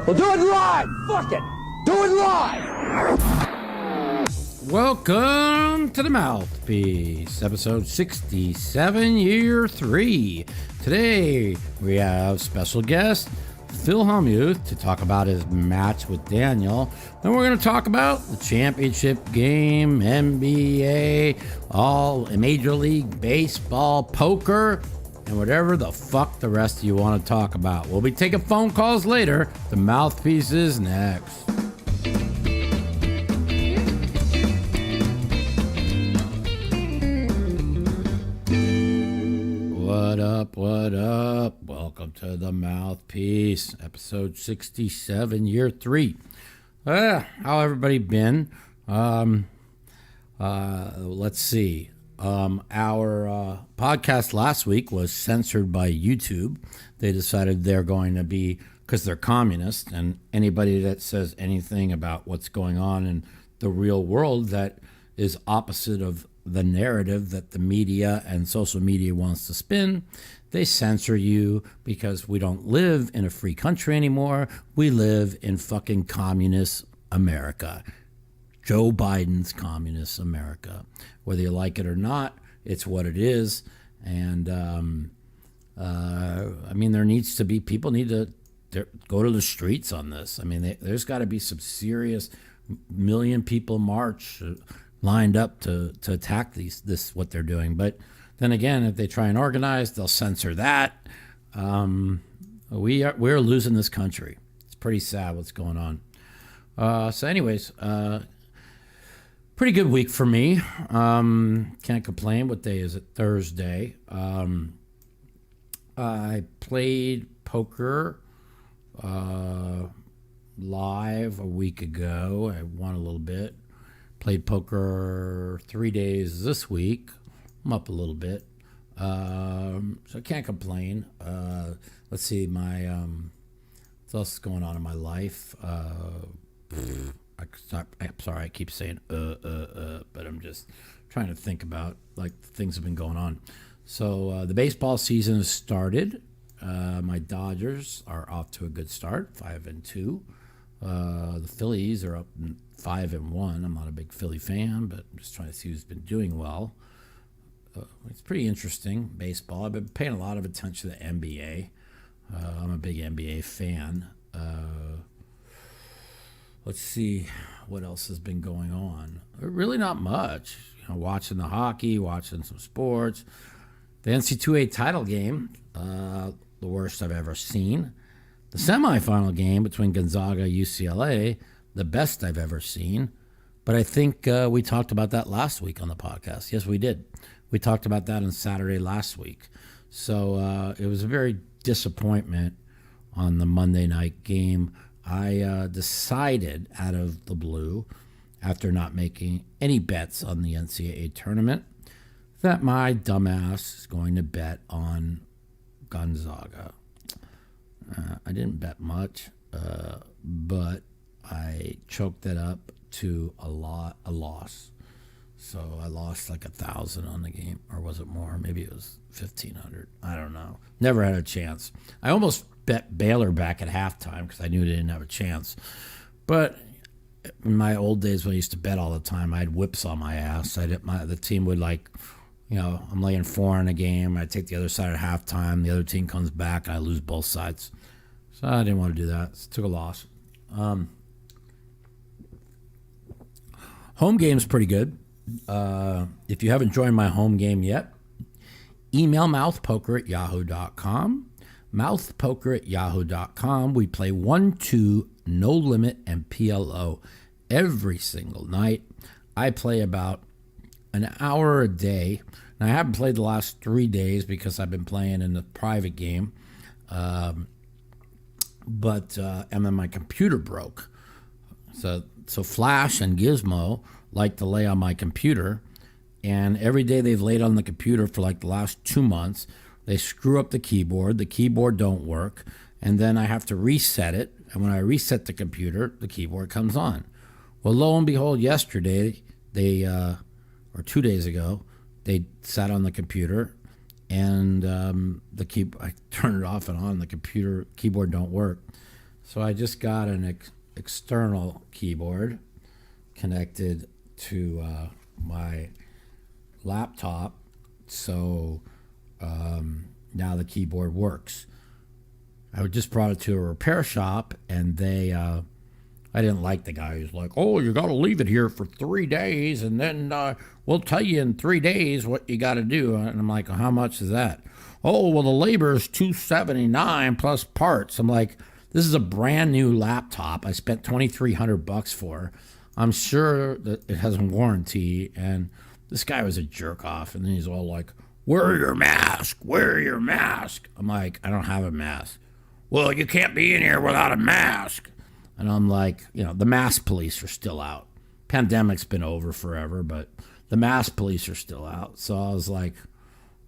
We'll do it live! Fuck it! Do it live! Welcome to the Mouthpiece, episode 67, year 3. Today, we have special guest, Phil Hellmuth, to talk about his match with Daniel. Then we're going to talk about the championship game, NBA, all Major League Baseball, poker, and whatever the fuck the rest of you want to talk about. We'll be taking phone calls later. The Mouthpiece is next. What up, what up? Welcome to the Mouthpiece, episode 67, year 3. How everybody been? Let's see. Our podcast last week was censored by YouTube. They decided they're going to be, because they're communist, and anybody that says anything about what's going on in the real world that is opposite of the narrative that the media and social media wants to spin, they censor you, because we don't live in a free country anymore. We live in fucking communist America. Joe Biden's communist America. Whether you like it or not, it's what it is. And I mean, there needs to be, people need to go to the streets on this. I mean, there's got to be some serious million people march lined up to attack this what they're doing. But then again, if they try and organize, they'll censor that. We're losing this country. It's pretty sad what's going on. So anyways, pretty good week for me. Can't complain. What day is it? Thursday. I played poker live a week ago. I won a little bit. Played poker 3 days this week. I'm up a little bit. So I can't complain. Let's see, what else is going on in my life? I'm sorry, I keep saying but I'm just trying to think about like things have been going on. So the baseball season has started. My Dodgers are off to a good start, 5-2. The Phillies are up 5-1. I'm not a big Philly fan, but I'm just trying to see who's been doing well. It's pretty interesting, baseball. I've been paying a lot of attention to the NBA. I'm a big NBA fan. Let's see what else has been going on. Really not much. Watching the hockey, watching some sports. The NCAA title game, the worst I've ever seen. The semifinal game between Gonzaga and UCLA, the best I've ever seen. But I think we talked about that last week on the podcast. Yes, we did. We talked about that on Saturday last week. So it was a very disappointment on the Monday night game. I decided out of the blue, after not making any bets on the NCAA tournament, that my dumbass is going to bet on Gonzaga. I didn't bet much, but I choked that up to a loss. So I lost like 1,000 on the game, or was it more? Maybe it was 1,500. I don't know. Never had a chance. I almost bet Baylor back at halftime because I knew they didn't have a chance. But in my old days when I used to bet all the time, I had whips on my ass. The team would I'm laying 4 in a game. I take the other side at halftime. The other team comes back, and I lose both sides. So I didn't want to do that. So took a loss. Home game's pretty good. If you haven't joined my home game yet, email mouthpoker@yahoo.com. Mouthpoker@yahoo.com. We play 1-2, no limit, and PLO every single night. I play about an hour a day. Now, I haven't played the last 3 days because I've been playing in the private game. And then my computer broke. So Flash and Gizmo like to lay on my computer, and every day they've laid on the computer for like the last 2 months. They screw up the keyboard don't work, and then I have to reset it, and when I reset the computer, the keyboard comes on. Well, lo and behold, yesterday, or 2 days ago, they sat on the computer, and I turned it off and on, the keyboard don't work. So I just got an external keyboard connected to my laptop. So now the keyboard works. I just brought it to a repair shop, and I didn't like the guy who's like, oh, you got to leave it here for 3 days, and then we'll tell you in 3 days what you got to do. And I'm like, how much is that? Oh, well, the labor is $279 plus parts. I'm like, this is a brand new laptop I spent $2,300 for. I'm sure that it has a warranty. And this guy was a jerk off, and then he's all like, wear your mask, wear your mask. I'm like, I don't have a mask. Well, you can't be in here without a mask. And I'm like, the mask police are still out. Pandemic's been over forever, but the mask police are still out. So I was like,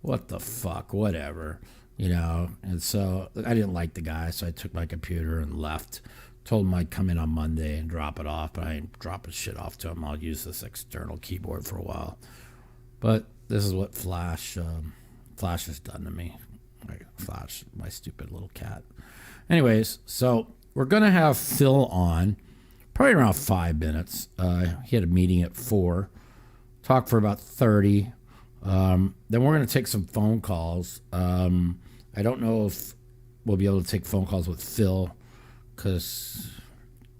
what the fuck, whatever, And so I didn't like the guy, so I took my computer and left. Told him I'd come in on Monday and drop it off, but I ain't dropping shit off to him. I'll use this external keyboard for a while. But this is what Flash has done to me. Flash, my stupid little cat. Anyways, so we're going to have Phil on probably around 5 minutes. He had a meeting at 4. Talk for about 30. Then we're going to take some phone calls. I don't know if we'll be able to take phone calls with Phil because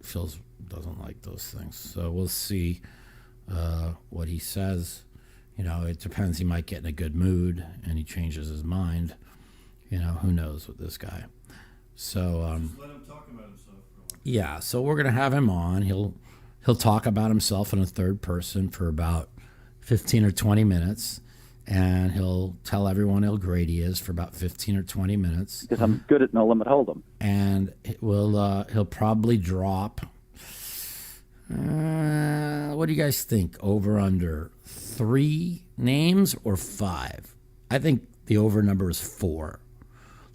Phil doesn't like those things. So we'll see what he says. It depends. He might get in a good mood and he changes his mind. Who knows with this guy. So just let him talk about himself for a while. Yeah, so we're gonna have him on. He'll talk about himself in a third person for about 15 or 20 minutes, and he'll tell everyone how great he is for about 15 or 20 minutes. Because I'm good at no limit hold'em. And he'll probably drop. What do you guys think? Over under 3 names or 5? I think the over number is 4.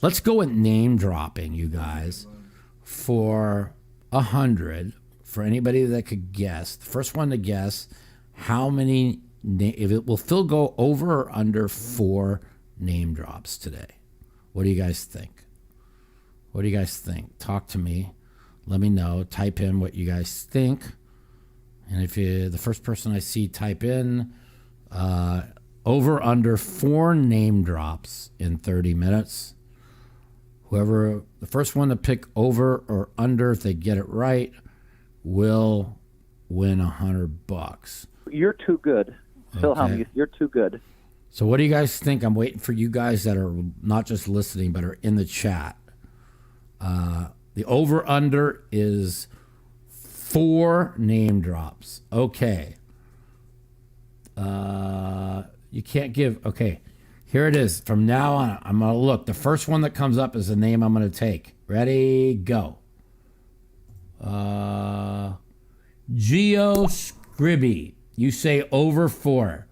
Let's go with name dropping, you guys, for 100. For anybody that could guess, the first one to guess how many. Will Phil go over or under 4 name drops today? What do you guys think? What do you guys think? Talk to me. Let me know. Type in what you guys think. And if the first person I see type in over under 4 name drops in 30 minutes. Whoever, the first one to pick over or under, if they get it right, will win $100. You're too good. Phil Okay. Hellmuth, you're too good. So what do you guys think? I'm waiting for you guys that are not just listening, but are in the chat. The over-under is 4 name drops. Okay. You can't give... Okay. Here it is. From now on, I'm going to look. The first one that comes up is the name I'm going to take. Ready? Go. Geo Scribby. You say over 4.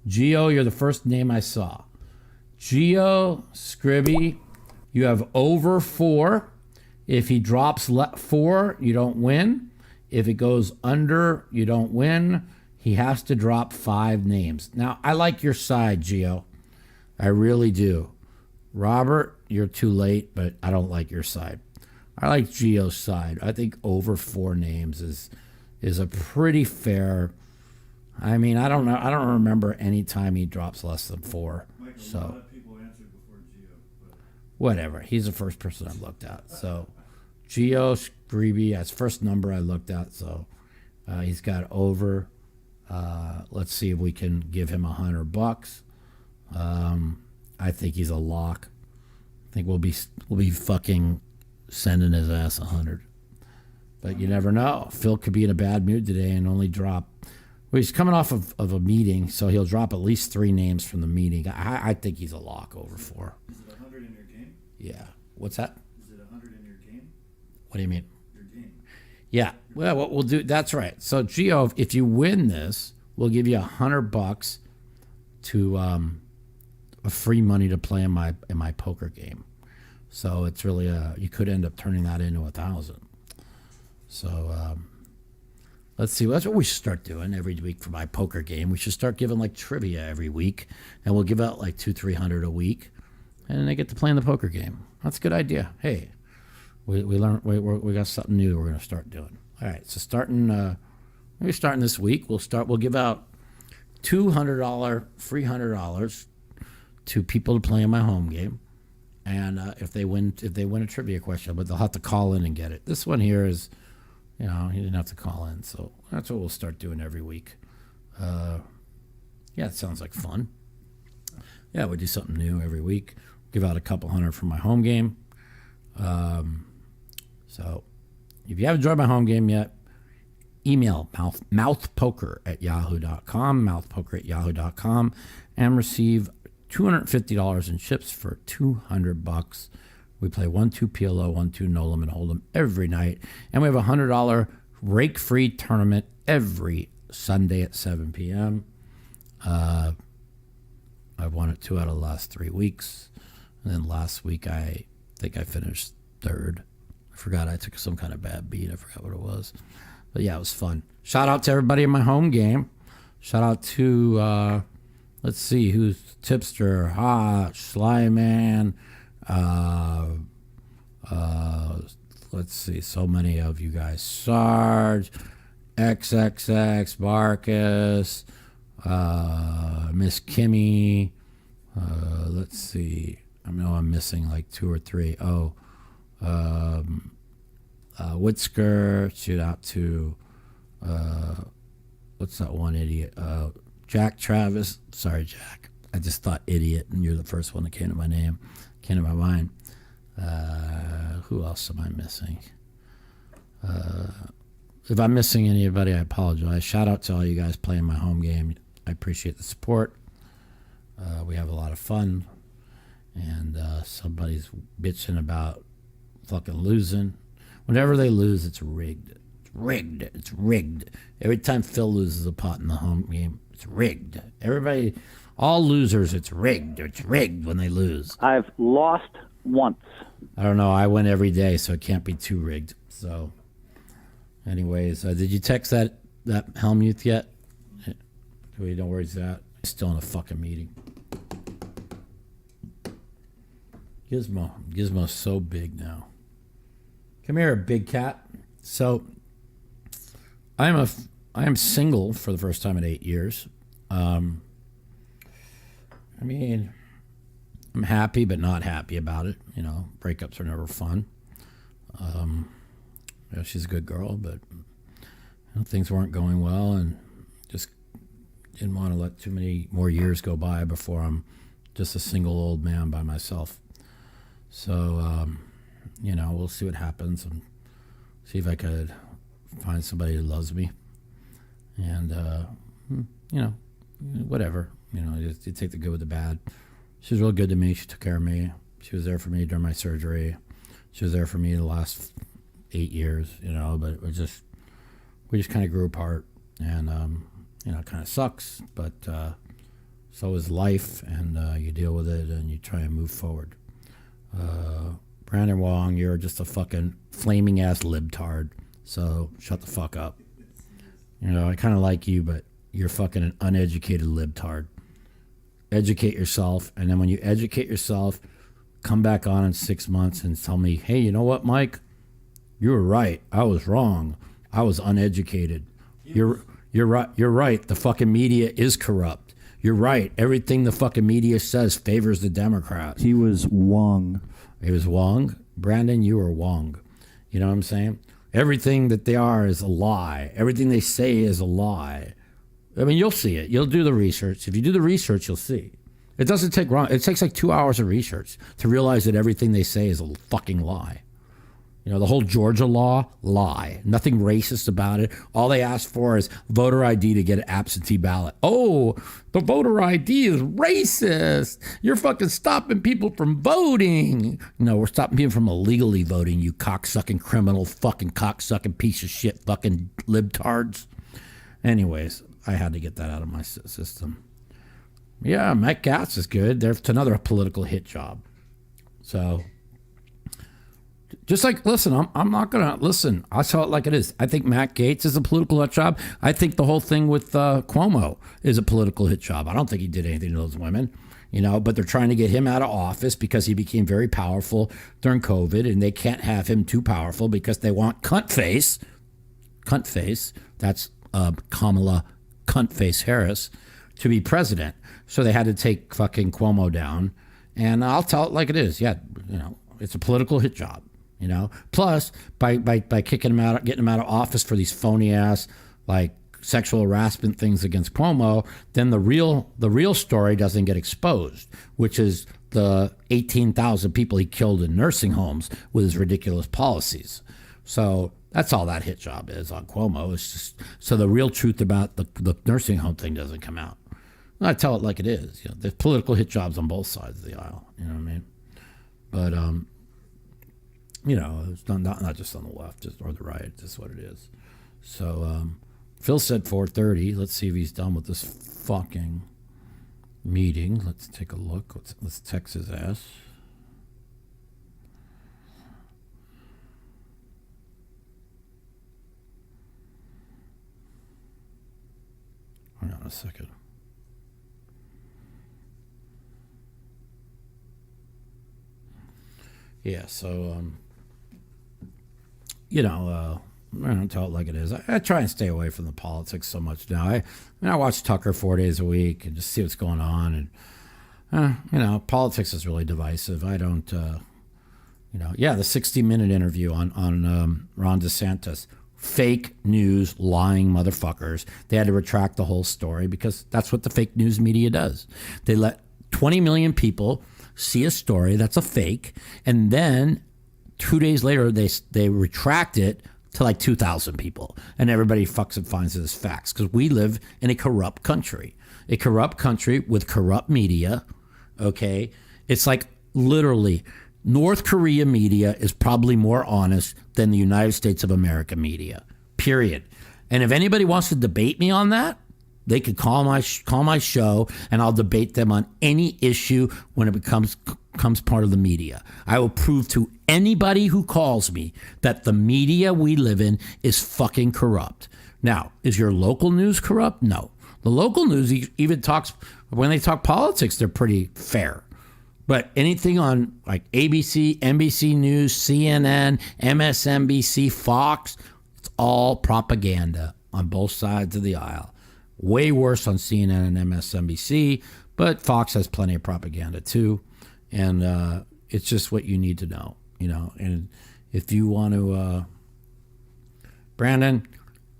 Geo, you're the first name I saw. Geo Scribby, you have over 4. If he drops 4, you don't win. If it goes under, you don't win. He has to drop 5 names. Now, I like your side, Geo. I really do. Robert, you're too late, but I don't like your side. I like Geo's side. I think over 4 names is a pretty fair. I mean, I don't know. I don't remember any time he drops less than 4. Michael, So a lot of people answered before Geo. But whatever. He's the first person I looked at. So Geo Scribby, that's first number I looked at. So he's got over. Let's see if we can give him $100. I think he's a lock. I think we'll be fucking sending his ass 100. But you never know. Phil could be in a bad mood today and only drop. Well, he's coming off of a meeting, so he'll drop at least 3 names from the meeting. I think he's a lock over 4. is it 100 in your game? Yeah. What's that? Is it 100 in your game? What do you mean? Your game. Yeah. Well, what we'll do. That's right. So, Gio, if you win this, we'll give you $100 to a free money to play in my poker game. So it's really you could end up turning that into 1,000. So let's see. That's what we should start doing every week for my poker game. We should start giving like trivia every week, and we'll give out like 200-300 a week, and they get to play in the poker game. That's a good idea. Hey, We learned we got something new we're going to start doing. All right, so maybe starting this week, we'll give out free $100 to people to play in my home game. And if they win a trivia question, but they'll have to call in and get it. This one here is, you didn't have to call in, so that's what we'll start doing every week. Yeah, it sounds like fun. Yeah, we do something new every week. Give out a couple hundred from my home game. So if you haven't joined my home game yet, email mouthpoker@yahoo.com, mouthpoker@yahoo.com, and receive $250 in chips for $200. We play 1-2 PLO, 1-2 No Limit Hold'em every night, and we have a $100 rake-free tournament every Sunday at 7 p.m. I've won it 2 out of the last 3 weeks, and then last week I think I finished third. I forgot I took some kind of bad beat. I forgot what it was, but yeah, it was fun. Shout out to everybody in my home game. Shout out to let's see who's tipster. Slyman. Let's see, so many of you guys. Sarge, XXX, Marcus, Miss Kimmy. Let's see. I know I'm missing like 2 or 3. Whitsker. Shoot out to what's that one idiot? Jack Travis. Sorry, Jack. I just thought idiot, and you're the first one that came to my mind. Who else am I missing? If I'm missing anybody, I apologize. Shout out to all you guys playing my home game. I appreciate the support. We have a lot of fun. And somebody's bitching about fucking losing. Whenever they lose, it's rigged. It's rigged. Every time Phil loses a pot in the home game, it's rigged. Everybody, all losers, it's rigged. It's rigged when they lose. I've lost once. I don't know. I win every day, so it can't be too rigged. So, anyways, did you text that Hellmuth yet? Do we know where he's at? He's still in a fucking meeting. Gizmo's so big now. Come here, big cat. So, I am single for the first time in 8 years. I mean, I'm happy but not happy about it. Breakups are never fun. She's a good girl, but things weren't going well, and just didn't want to let too many more years go by before I'm just a single old man by myself. So, we'll see what happens and see if I could find somebody who loves me. And, whatever. You take the good with the bad. She was real good to me. She took care of me. She was there for me during my surgery. She was there for me the last 8 years, but we just kind of grew apart. And, it kind of sucks, but so is life, and you deal with it and you try and move forward. Brandon Wong, you're just a fucking flaming ass libtard, so shut the fuck up. I kind of like you, but you're fucking an uneducated libtard. Educate yourself, and then when you educate yourself, come back on in 6 months and tell me, hey, you know what, Mike? You were right. I was wrong. I was uneducated. You're right. You're right. The fucking media is corrupt. You're right. Everything the fucking media says favors the Democrats. He was Wong. It was Wong. Brandon, you are Wong. You know what I'm saying? Everything that they are is a lie. Everything they say is a lie. I mean, you'll see it. You'll do the research. If you do the research, you'll see. It doesn't take long. It takes like 2 hours of research to realize that everything they say is a fucking lie. The whole Georgia law, lie. Nothing racist about it. All they ask for is voter ID to get an absentee ballot. Oh, the voter ID is racist. You're fucking stopping people from voting. No, we're stopping people from illegally voting, you cocksucking criminal, fucking cocksucking piece of shit, fucking libtards. Anyways, I had to get that out of my system. Yeah, Mike Gatz is good. There's another political hit job. So, Just like, listen, I'm not going to, listen, I saw it like it is. I think Matt Gaetz is a political hit job. I think the whole thing with Cuomo is a political hit job. I don't think he did anything to those women, but they're trying to get him out of office because he became very powerful during COVID, and they can't have him too powerful because they want cunt face, that's Kamala Cuntface Harris, to be president. So they had to take fucking Cuomo down, and I'll tell it like it is. Yeah, it's a political hit job. Plus by kicking him out, getting him out of office for these phony ass like sexual harassment things against Cuomo, then the real story doesn't get exposed, which is the 18,000 people he killed in nursing homes with his ridiculous policies. So that's all that hit job is on Cuomo. It's just so the real truth about the nursing home thing doesn't come out. I tell it like it is. There's political hit jobs on both sides of the aisle. You know what I mean? But it's not just on the left or the right. It's just what it is. So Phil said 4:30. Let's see if he's done with this fucking meeting. Let's take a look. Let's text his ass. Hang on a second. Yeah, so I don't tell it like it is. I try and stay away from the politics so much now. I watch Tucker 4 days a week and just see what's going on. And, politics is really divisive. I don't, the 60-minute interview on Ron DeSantis. Fake news, lying motherfuckers. They had to retract the whole story because that's what the fake news media does. They let 20 million people see a story that's a fake, and then 2 days later they retract it to like 2,000 people, and everybody fucks and finds it as facts because we live in a corrupt country with corrupt media. Okay, it's like literally North Korea media is probably more honest than the United States of America media, period. And if anybody wants to debate me on that, they could call my show, and I'll debate them on any issue when it becomes part of the media. I will prove to anybody who calls me that the media we live in is fucking corrupt. Now, is your local news corrupt? No. The local news even talks, when they talk politics, they're pretty fair. But anything on like ABC, NBC News, CNN, MSNBC, Fox, it's all propaganda on both sides of the aisle. Way worse on CNN and MSNBC, but Fox has plenty of propaganda too. And it's just what you need to know, And if you want to, Brandon,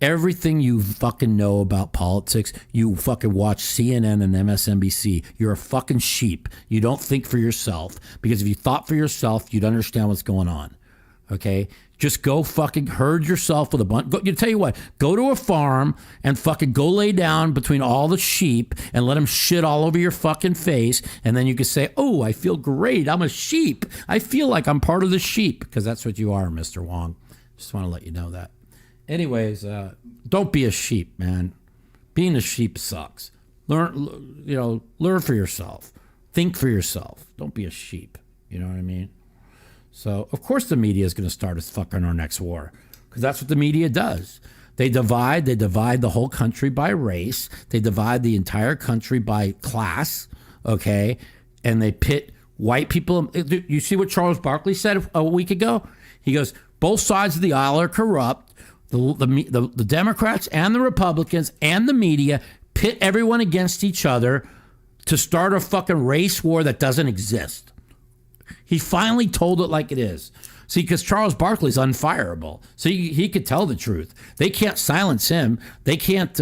everything you fucking know about politics, you fucking watch CNN and MSNBC. You're a fucking sheep. You don't think for yourself, because if you thought for yourself, you'd understand what's going on. Okay? Just go fucking herd yourself with a bunch. Tell you what, go to a farm and fucking go lay down between all the sheep and let them shit all over your fucking face. And then you can say, oh, I feel great. I'm a sheep. I feel like I'm part of the sheep, because that's what you are, Mr. Wong. Just want to let you know that. Anyways, don't be a sheep, man. Being a sheep sucks. Learn for yourself. Think for yourself. Don't be a sheep. You know what I mean? So, of course, the media is going to start us fucking our next war, because that's what the media does. They divide the whole country by race. They divide the entire country by class, okay? And they pit white people. You see what Charles Barkley said a week ago? He goes, both sides of the aisle are corrupt. The Democrats and the Republicans and the media pit everyone against each other to start a fucking race war that doesn't exist. He finally told it like it is. See, because Charles Barkley's unfireable. So he could tell the truth. They can't silence him. They can't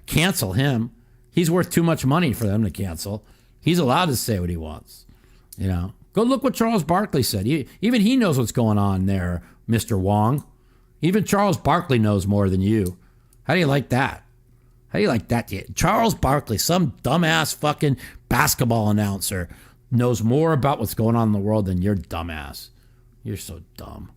cancel him. He's worth too much money for them to cancel. He's allowed to say what he wants. Go look what Charles Barkley said. Even he knows what's going on there, Mr. Wong. Even Charles Barkley knows more than you. How do you like that? Charles Barkley, some dumbass fucking basketball announcer, knows more about what's going on in the world than your dumbass. You're so dumb.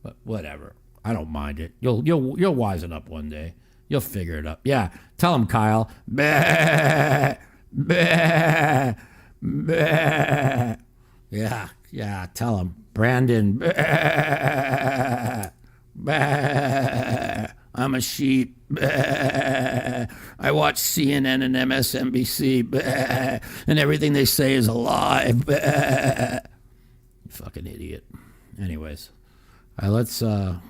But whatever. I don't mind it. You'll wisen up one day. You'll figure it out. Yeah. Tell him, Kyle. Bah, bah, bah. Yeah. Tell him. Brandon, I'm a sheep. I watch CNN and MSNBC, and everything they say is a lie. You fucking idiot. Anyways, let's, All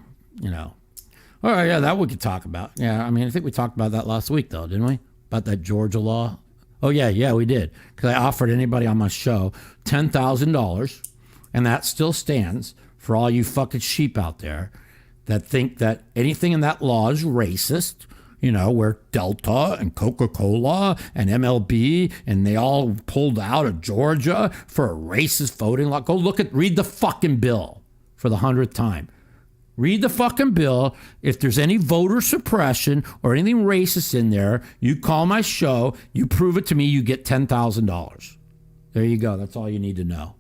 right, yeah, that we could talk about. Yeah, I mean, I think we talked about that last week, though, didn't we? About that Georgia law. Oh, yeah, we did. Because I offered anybody on my show $10,000, and that still stands for all you fucking sheep out there that think that anything in that law is racist, where Delta and Coca-Cola and MLB, and they all pulled out of Georgia for a racist voting law. Go read the fucking bill for the 100th time. Read the fucking bill. If there's any voter suppression or anything racist in there, you call my show, you prove it to me, you get $10,000. There you go. That's all you need to know.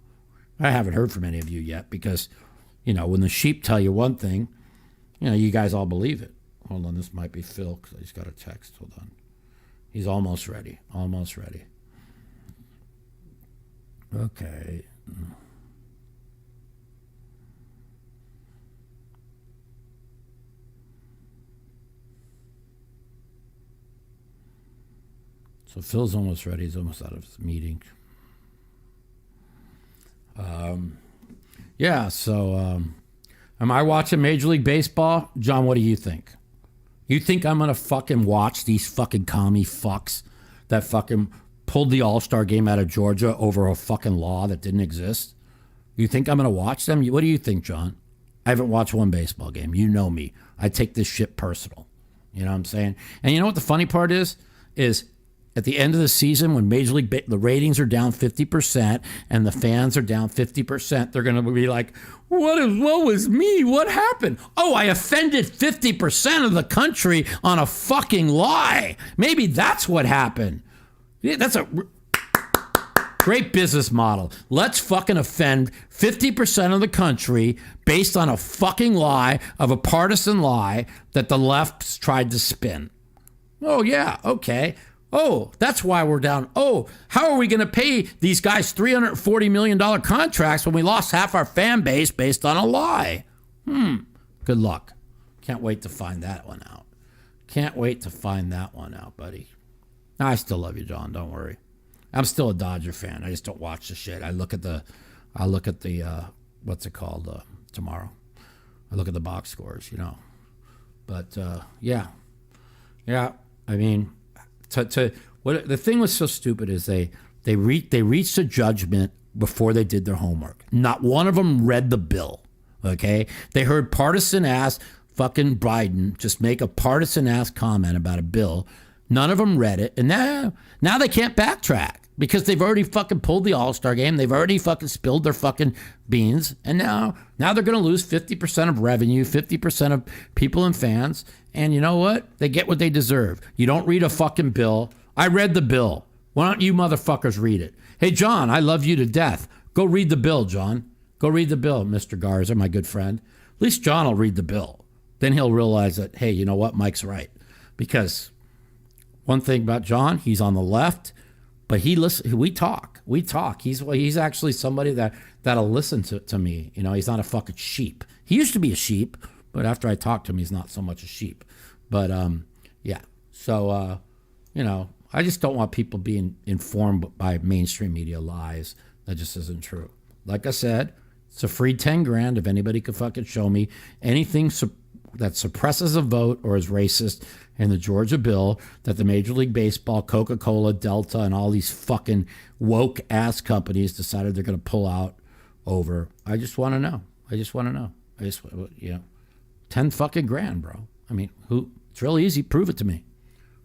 I haven't heard from any of you yet because, when the sheep tell you one thing, you guys all believe it. Hold on, this might be Phil because I just got a text. Hold on. He's almost ready. Almost ready. Okay. So Phil's almost ready. He's almost out of his meeting. Am I watching Major League Baseball? John, what do you think? You think I'm going to fucking watch these fucking commie fucks that fucking pulled the All-Star game out of Georgia over a fucking law that didn't exist? You think I'm going to watch them? What do you think, John? I haven't watched one baseball game. You know me. I take this shit personal. You know what I'm saying? And you know what the funny part is at the end of the season, when Major League the ratings are down 50% and the fans are down 50%, they're going to be like, what was me? What happened? Oh, I offended 50% of the country on a fucking lie. Maybe that's what happened. Yeah, that's a great business model. Let's fucking offend 50% of the country based on a fucking lie of a partisan lie that the left tried to spin. Oh, yeah, okay. Oh, that's why we're down. Oh, how are we going to pay these guys $340 million contracts when we lost half our fan base based on a lie? Good luck. Can't wait to find that one out. Can't wait to find that one out, buddy. I still love you, John. Don't worry. I'm still a Dodger fan. I just don't watch the shit. I look at the what's it called, tomorrow. I look at the box scores, But, yeah. I mean... What the thing was so stupid is they reached a judgment before they did their homework. Not one of them read the bill. Okay, they heard partisan ass fucking Biden just make a partisan ass comment about a bill. None of them read it, and now they can't backtrack because they've already fucking pulled the All-Star game. They've already fucking spilled their fucking beans, and now they're going to lose 50% of revenue, 50% of people and fans. And you know what? They get what they deserve. You don't read a fucking bill. I read the bill. Why don't you motherfuckers read it? Hey, John, I love you to death. Go read the bill, John. Go read the bill, Mr. Garza, my good friend. At least John will read the bill. Then he'll realize that, hey, you know what? Mike's right. Because one thing about John, he's on the left, but we talk. He's actually somebody that'll listen to me. He's not a fucking sheep. He used to be a sheep. But after I talk to him, he's not so much a sheep. But, yeah. So, I just don't want people being informed by mainstream media lies. That just isn't true. Like I said, it's a free 10 grand if anybody could fucking show me anything that suppresses a vote or is racist in the Georgia bill that the Major League Baseball, Coca-Cola, Delta, and all these fucking woke-ass companies decided they're going to pull out over. I just want to know. 10 fucking grand, bro. I mean, it's really easy. Prove it to me.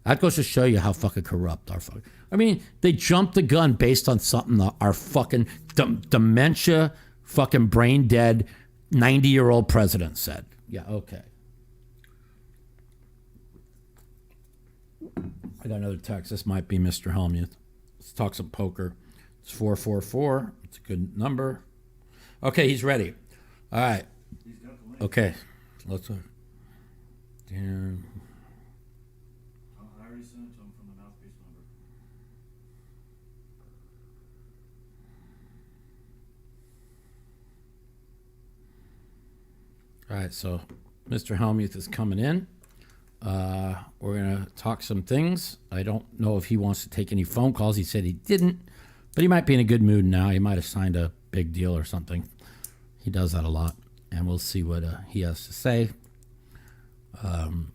That goes to show you how fucking corrupt our fucking... I mean, they jumped the gun based on something that our fucking dementia, fucking brain dead 90-year-old president said. Yeah, okay. I got another text. This might be Mr. Hellmuth. Let's talk some poker. It's 444. It's a good number. Okay, he's ready. All right. Okay. Let's damn. I already sent it to him from the Mouthpiece number. All right, so Mr. Hellmuth is coming in. We're going to talk some things. I don't know if he wants to take any phone calls. He said he didn't, but he might be in a good mood now. He might have signed a big deal or something. He does that a lot, and we'll see what he has to say, and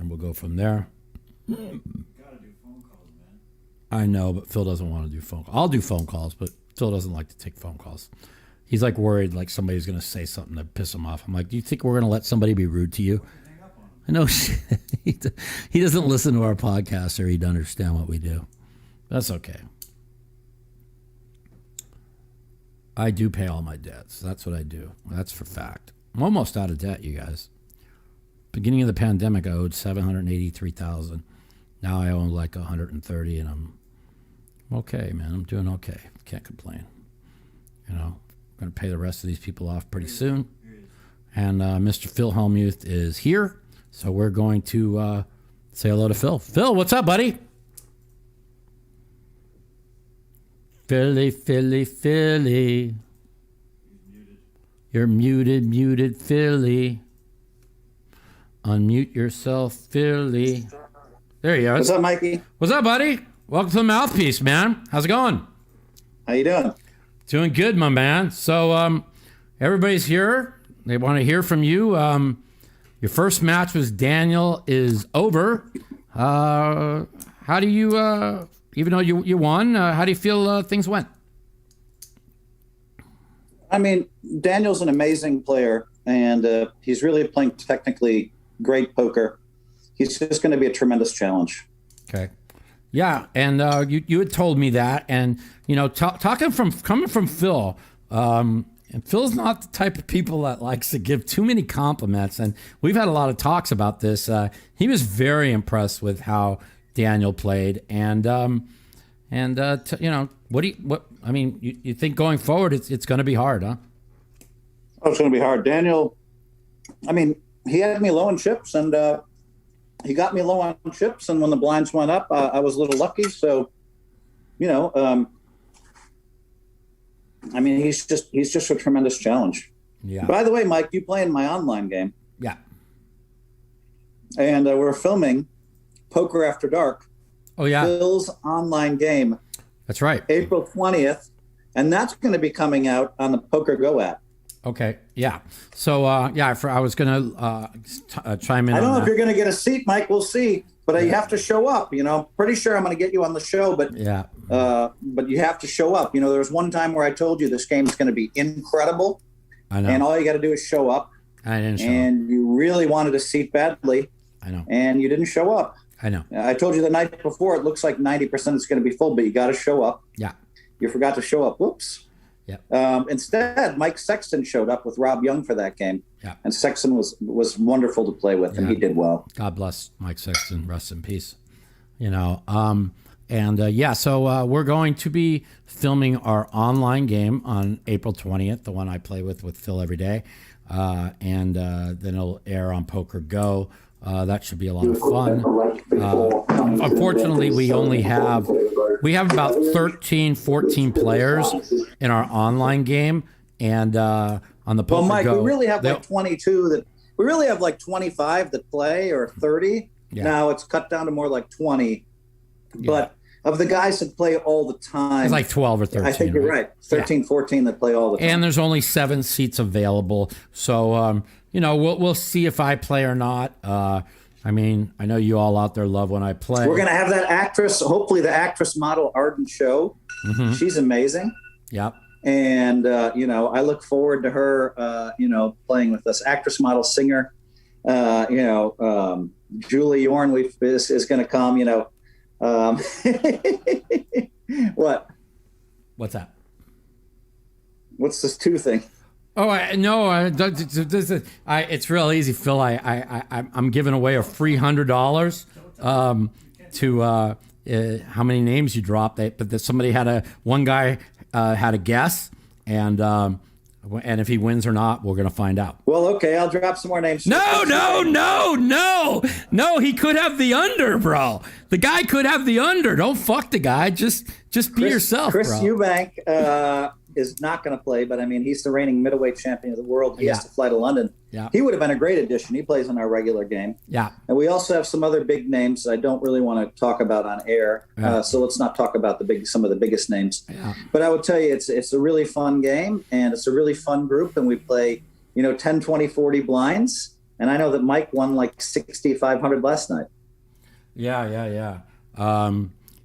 we'll go from there. Gotta do phone calls, man. I know, but Phil doesn't want to do phone calls. I'll do phone calls, but Phil doesn't like to take phone calls. He's like worried like somebody's going to say something to piss him off. I'm like, do you think we're going to let somebody be rude to you? Hang up on him. I know he doesn't listen to our podcast or he'd understand what we do. That's okay. I do pay all my debts. That's what I do. That's for fact. I'm almost out of debt, you guys. Beginning of the pandemic, I owed $783,000. Now I owe like $130, and I'm okay, man. I'm doing okay. Can't complain. You know, I'm going to pay the rest of these people off pretty soon. And Mr. Phil Hellmuth is here, so we're going to say hello to Phil. Phil, what's up, buddy? Philly, Philly, Philly. You're muted, Philly. Unmute yourself, Philly. There you go. What's up, Mikey? What's up, buddy? Welcome to the Mouthpiece, man. How's it going? How you doing? Doing good, my man. So everybody's here. They want to hear from you. Your first match was Daniel is over. How do you, even though you won, how do you feel things went? I mean, Daniel's an amazing player, and he's really playing technically great poker. He's just going to be a tremendous challenge. Okay. Yeah, and you had told me that, and you know, coming from Phil, and Phil's not the type of people that likes to give too many compliments, and we've had a lot of talks about this. He was very impressed with how Daniel played, and you know, you think going forward, it's going to be hard, huh? Oh, it's going to be hard. Daniel, I mean, he had me low on chips, and he got me low on chips, and when the blinds went up, I was a little lucky. So, you know, I mean, he's just a tremendous challenge. Yeah. By the way, Mike, you play in my online game. Yeah. And we're filming Poker After Dark. Oh, yeah. Phil's online game. That's right. April 20th, and that's going to be coming out on the Poker Go app. Okay. Yeah. So, I was going to chime in. I don't on know that. if you're going to get a seat, Mike. We'll see. But you have to show up. You know, pretty sure I'm going to get you on the show. But Yeah. but you have to show up. You know, there was one time where I told you this game's going to be incredible, I know. and all you got to do is show up. I didn't show up. And you really wanted a seat badly, I know. and you didn't show up. I know. I told you the night before it looks like 90% is going to be full, but you got to show up. Yeah. You forgot to show up. Whoops. Yeah. Instead, Mike Sexton showed up with Rob Young for that game. Yeah. And Sexton was wonderful to play with, and Yeah. he did well. God bless Mike Sexton. Rest in peace. You know, so we're going to be filming our online game on April 20th, the one I play with Phil every day. And then it'll air on Poker Go. That should be a lot of fun. Unfortunately, we have about 13, 14 players in our online game, and on the Poker Well, Mike, Go, we really have they'll- like 22 that we really have like 25 that play, or 30. Yeah. Now it's cut down to more like 20. But of the guys that play all the time, it's like 12 or 13. I think you're right. 13, 14 that play all the time. And there's only 7 seats available. So, you know, we'll see if I play or not. I mean, I know you all out there love when I play. We're going to have that actress, hopefully the actress model Arden Show. Mm-hmm. She's amazing. Yep. And, you know, I look forward to her, you know, playing with us. Actress, model, singer, you know, Julie Yorn is going to come, you know. What? What's that? What's this 2 thing? Oh, it's real easy, Phil. I'm giving away a free $100 to how many names you dropped. But somebody one guy had a guess, and if he wins or not, we're gonna find out. Well, okay, I'll drop some more names. No. He could have the under, bro. The guy could have the under. Don't fuck the guy. Just be yourself, Chris bro. Eubank is not going to play, but I mean, he's the reigning middleweight champion of the world. He Yeah. has to fly to London. Yeah. He would have been a great addition. He plays in our regular game. Yeah. And we also have some other big names that I don't really want to talk about on air. Yeah. So let's not talk about some of the biggest names. Yeah. But I would tell you, it's a really fun game, and it's a really fun group. And we play, 10, 20, 40 blinds. And I know that Mike won like 6,500 last night. Yeah.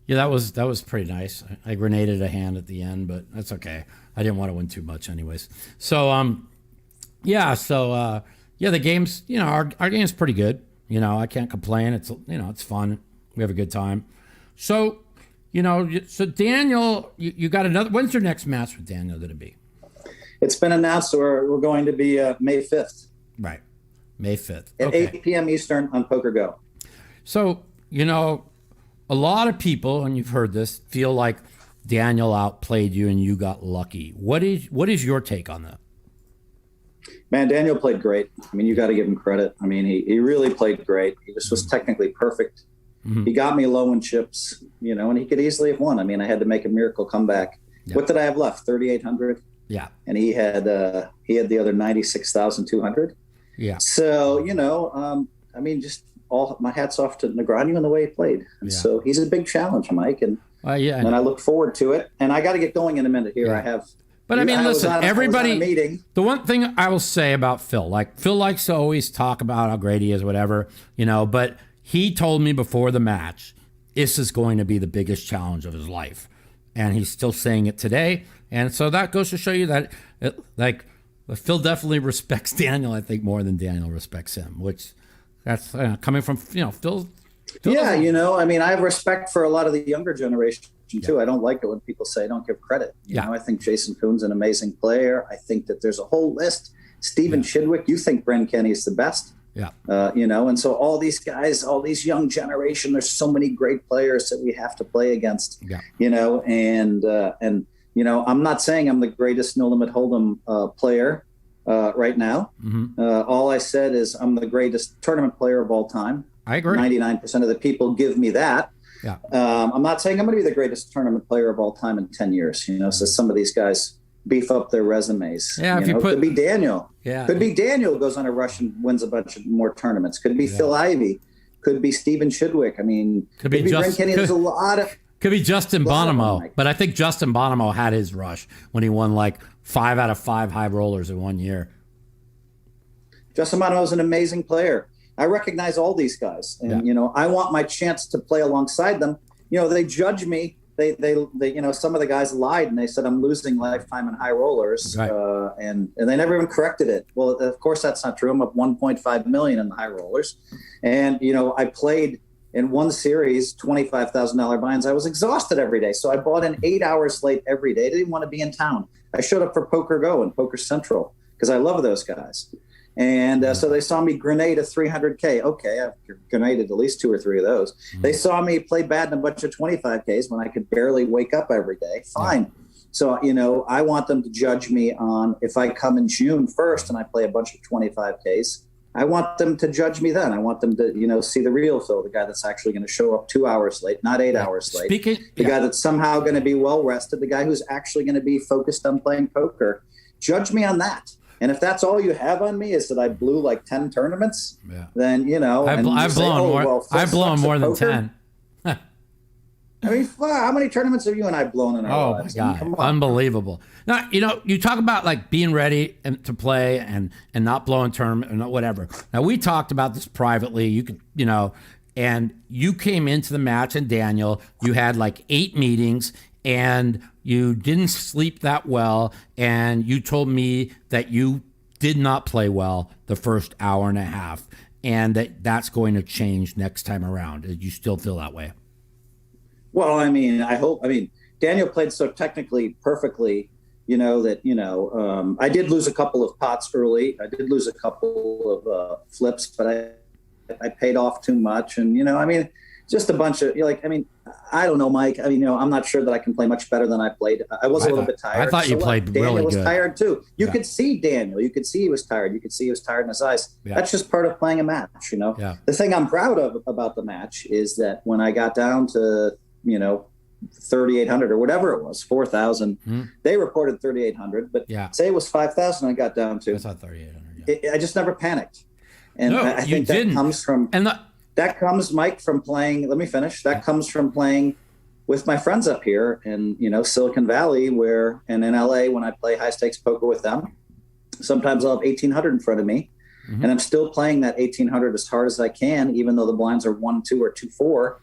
That was pretty nice. I grenaded a hand at the end, but that's okay. I didn't want to win too much anyways. So, the game's, our game's pretty good. I can't complain. It's, it's fun. We have a good time. So, so Daniel, you got another, when's your next match with Daniel going to be? It's been announced we're going to be May 5th. Right. May 5th. At Okay. 8 p.m. Eastern on Poker Go. So, a lot of people, and you've heard this, feel like Daniel outplayed you and you got lucky. What is your take on that? Man, Daniel played great. I mean, you got to give him credit. I mean, he really played great. He just was technically perfect. Mm-hmm. He got me low in chips, and he could easily have won. I mean, I had to make a miracle comeback. Yeah. What did I have left? 3,800. Yeah. And he had the other 96,200. Yeah. So I mean, just all my hats off to Negreanu and the way he played. Yeah. So he's a big challenge, Mike, and Yeah. I look forward to it. And I got to get going in a minute here. Yeah. I have. But I mean, listen, everybody. Meeting. The one thing I will say about Phil, like Phil likes to always talk about how great he is, whatever, but he told me before the match, this is going to be the biggest challenge of his life. And he's still saying it today. And so that goes to show you that, Phil definitely respects Daniel, I think, more than Daniel respects him, which that's coming from, Phil. Yeah, I mean, I have respect for a lot of the younger generation, too. I don't like it when people say don't give credit. You know, I think Jason Poon's an amazing player. I think that there's a whole list. Stephen Chidwick, you think Bren Kenny is the best. Yeah. And so all these guys, all these young generation, there's so many great players that we have to play against, and I'm not saying I'm the greatest no limit hold'em player right now. Mm-hmm. All I said is I'm the greatest tournament player of all time. I agree. 99% of the people give me that. Yeah. I'm not saying I'm going to be the greatest tournament player of all time in 10 years, so some of these guys beef up their resumes. Yeah, if you put, could be Daniel. Yeah. Could be Daniel goes on a rush and wins a bunch of more tournaments. Could be Phil Ivey. Could be Stephen Chidwick. I mean, could be Bren Kenny. There's a lot of. Could be Justin Bonomo, but I think Justin Bonomo had his rush when he won like 5 out of 5 high rollers in 1 year. Justin Bonomo is an amazing player. I recognize all these guys, and I want my chance to play alongside them. They judge me. They some of the guys lied and they said I'm losing lifetime in high rollers, right. and they never even corrected it. Well, of course that's not true. I'm up 1.5 million in the high rollers, and I played in one series $25,000 binds. I was exhausted every day, so I bought in 8 hours late every day. I didn't want to be in town. I showed up for Poker Go and Poker Central because I love those guys. And so they saw me grenade a 300K. Okay, I've grenaded at least 2 or 3 of those. Mm-hmm. They saw me play bad in a bunch of 25Ks when I could barely wake up every day. Fine. Yeah. So, I want them to judge me on if I come in June 1st and I play a bunch of 25Ks. I want them to judge me then. I want them to, see the real Phil, the guy that's actually going to show up 2 hours late, not 8 hours late. The guy that's somehow going to be well rested, the guy who's actually going to be focused on playing poker. Judge me on that. And if that's all you have on me is that I blew like 10 tournaments, then, I've blown more than 10. I mean, how many tournaments have you and I blown in our lives? Oh, my God. Unbelievable. Now, you talk about like being ready to play and not blowing tournament and whatever. Now, we talked about this privately. You could, and you came into the match, and Daniel, you had like 8 meetings and you didn't sleep that well, and you told me that you did not play well the first hour and a half, and that's going to change next time around. Do you still feel that way? Well, I mean, Daniel played so technically perfectly, that, I did lose a couple of pots early. I did lose a couple of flips, but I paid off too much. And, just a bunch of I don't know, Mike. I'm not sure that I can play much better than I played. I was a little bit tired. I thought you played really good. Daniel was tired too. You could see Daniel. You could see he was tired. You could see he was tired in his eyes. Yeah. That's just part of playing a match, Yeah. The thing I'm proud of about the match is that when I got down to, 3,800 or whatever it was, 4,000. They reported 3,800, but say it was 5,000, I got down to. I thought 3,800. Yeah. I just never panicked. And no, I think that comes from, that comes, Mike, from playing, let me finish. That comes from playing with my friends up here in, Silicon Valley, and in LA, when I play high stakes poker with them, sometimes I'll have 1,800 in front of me. And I'm still playing that 1,800 as hard as I can, even though the blinds are 1-2 or 2-4.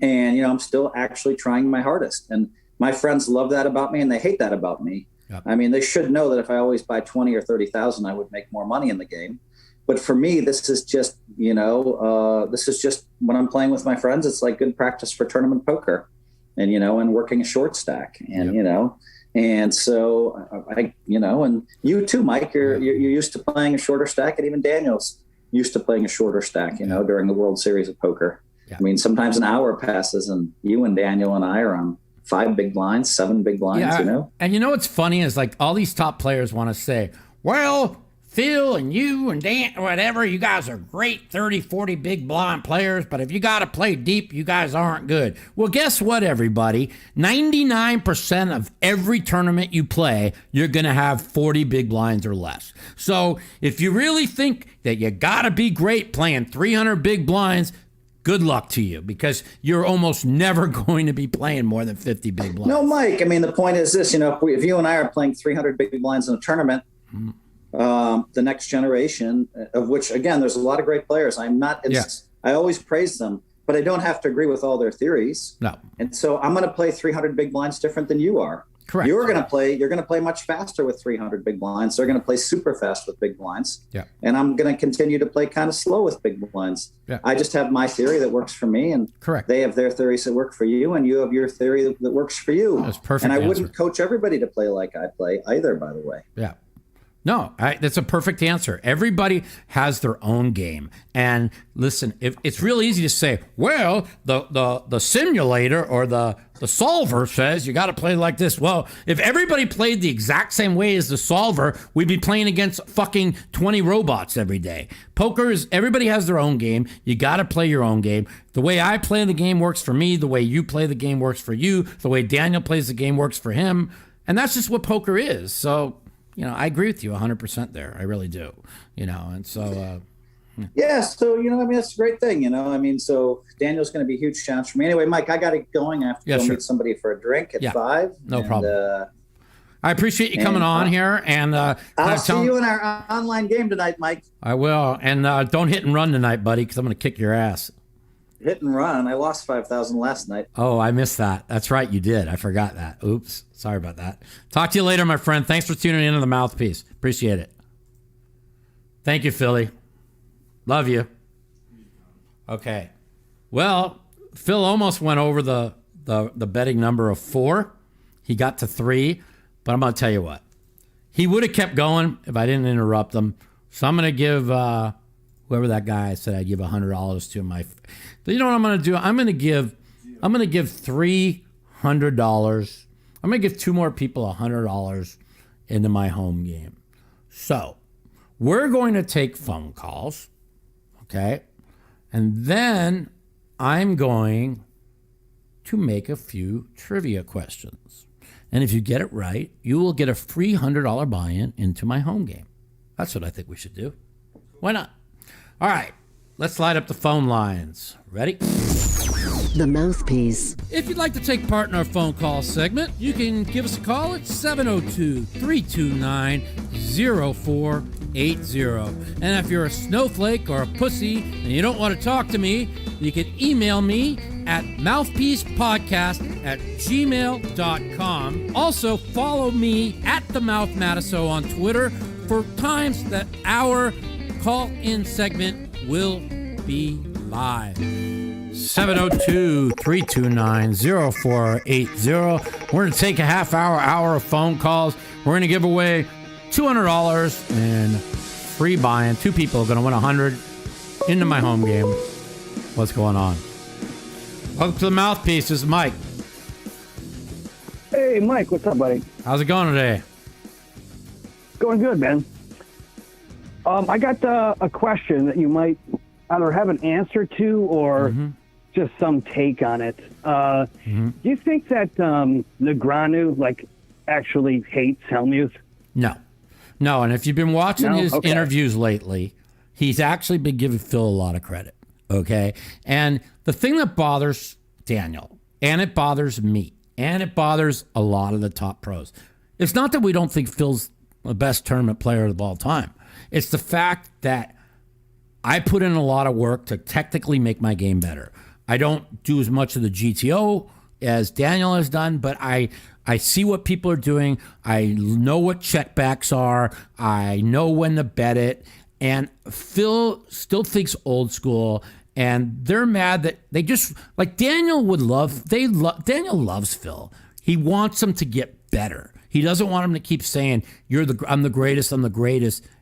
And, I'm still actually trying my hardest. And my friends love that about me and they hate that about me. Yep. I mean, they should know that if I always buy 20 or 30,000, I would make more money in the game. But for me, this is just, this is just when I'm playing with my friends, it's like good practice for tournament poker and, and working a short stack and, and so and you too, Mike, you're used to playing a shorter stack, and even Daniel's used to playing a shorter stack, during the World Series of Poker. Yeah. I mean, sometimes an hour passes and you and Daniel and I are on 5 big blinds, 7 big blinds, And what's funny is like all these top players want to say, well, Phil and you and Dan, whatever, you guys are great 30, 40 big blind players, but if you got to play deep, you guys aren't good. Well, guess what, everybody? 99% of every tournament you play, you're going to have 40 big blinds or less. So if you really think that you got to be great playing 300 big blinds, good luck to you, because you're almost never going to be playing more than 50 big blinds. No, Mike, I mean, the point is this, if you and I are playing 300 big blinds in a tournament, the next generation, of which, again, there's a lot of great players. I always praise them, but I don't have to agree with all their theories. No. And so I'm going to play 300 big blinds different than you are. Correct. You're going to play much faster with 300 big blinds. They're going to play super fast with big blinds. Yeah. And I'm going to continue to play kind of slow with big blinds. Yeah. I just have my theory that works for me, and they have their theories that work for you, and you have your theory that works for you. That's perfect. And I wouldn't coach everybody to play like I play either, by the way. Yeah. No, that's a perfect answer. Everybody has their own game. And listen, if it's real easy to say, well, the simulator or the solver says you got to play like this. Well, if everybody played the exact same way as the solver, we'd be playing against fucking 20 robots every day. Poker is, everybody has their own game. You got to play your own game. The way I play the game works for me. The way you play the game works for you. The way Daniel plays the game works for him. And that's just what poker is. So, I agree with you 100% there. I really do. And so. Yeah, so, that's a great thing, so Daniel's going to be a huge challenge for me. Anyway, Mike, I got it going. I have to go meet somebody for a drink at 5. No problem. I appreciate you coming on here. And I'll see you in our online game tonight, Mike. I will. And don't hit and run tonight, buddy, because I'm going to kick your ass. Hit and run. I lost 5,000 last night. Oh, I missed that. That's right. You did. I forgot that. Oops. Sorry about that. Talk to you later, my friend. Thanks for tuning into the Mouthpiece. Appreciate it. Thank you, Philly. Love you. Okay. Well, Phil almost went over the betting number of 4. He got to 3, but I'm going to tell you what. He would have kept going if I didn't interrupt him. So I'm going to give whoever that guy said I'd give $100 to my. But you know what I'm going to do? I'm going to give $300. I'm going to give 2 more people $100 into my home game. So we're going to take phone calls, okay? And then I'm going to make a few trivia questions. And if you get it right, you will get a free $100 buy-in into my home game. That's what I think we should do. Why not? All right, let's light up the phone lines. Ready? The Mouthpiece. If you'd like to take part in our phone call segment, you can give us a call at 702-329-0480. And if you're a snowflake or a pussy and you don't want to talk to me, you can email me at mouthpiecepodcast@gmail.com. Also, follow me at the Mouth Madison on Twitter for times that our call-in segment will be live. 702-329-0480. We're going to take a hour of phone calls. We're going to give away $200 in free buy-in. 2 people are going to win $100 into my home game. What's going on? Welcome to the Mouthpiece. This is Mike. Hey, Mike. What's up, buddy? How's it going today? Going good, man. I got a question that you might either have an answer to or just some take on it. Do you think that Negreanu actually hates Hellmuth? No, and if you've been watching his Okay. interviews lately, he's actually been giving Phil a lot of credit, okay? And the thing that bothers Daniel, and it bothers me, and it bothers a lot of the top pros, it's not that we don't think Phil's the best tournament player of all time. It's the fact that I put in a lot of work to technically make my game better. I don't do as much of the GTO as Daniel has done, but I see what people are doing. I know what checkbacks are. I know when to bet it. And Phil still thinks old school, and they're mad that they just like Daniel Daniel loves Phil. He wants him to get better. He doesn't want him to keep saying I'm the greatest,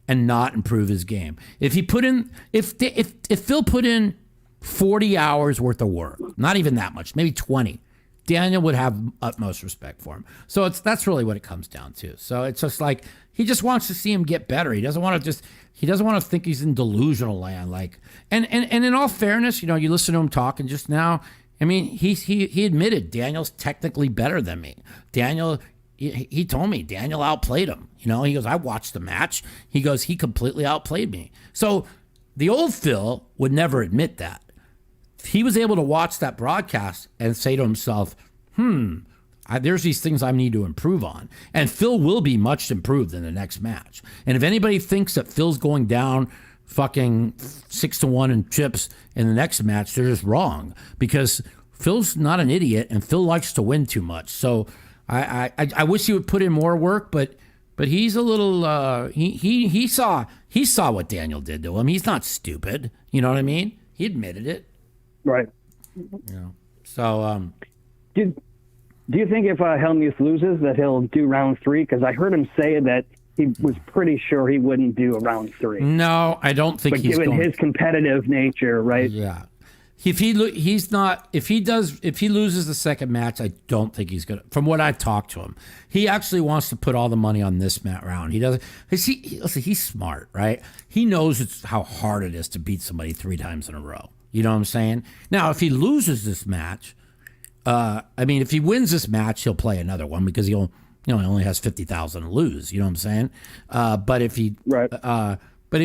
and not improve his game. If Phil put in 40 hours worth of work, not even that much, maybe 20, Daniel would have utmost respect for him. So that's really what it comes down to. So it's just like he just wants to see him get better. He doesn't want to think he's in delusional land. And in all fairness, you listen to him talking just now. I mean, he admitted Daniel's technically better than me. Daniel, he told me Daniel outplayed him. He goes, I watched the match. He goes, he completely outplayed me. So the old Phil would never admit that. He was able to watch that broadcast and say to himself, there's these things I need to improve on. And Phil will be much improved in the next match. And if anybody thinks that Phil's going down fucking 6-1 in chips in the next match, they're just wrong, because Phil's not an idiot and Phil likes to win too much. So I wish he would put in more work, but he's a little he saw what Daniel did to him. He's not stupid. You know what I mean? He admitted it. Right. So Do you think if Hellmuth loses that he'll do round 3? Because I heard him say that he was pretty sure he wouldn't do a round 3. no, I don't think But he's given going. his competitive nature, right? Yeah. If he loses the second match, I don't think he's gonna. From what I've talked to him, he actually wants to put all the money on this round. He doesn't. Listen, he's smart, right? He knows how hard it is to beat somebody 3 times in a row. You know what I'm saying? Now, if he loses this match, if he wins this match, he'll play another one because he only has 50,000 to lose. You know what I'm saying? But if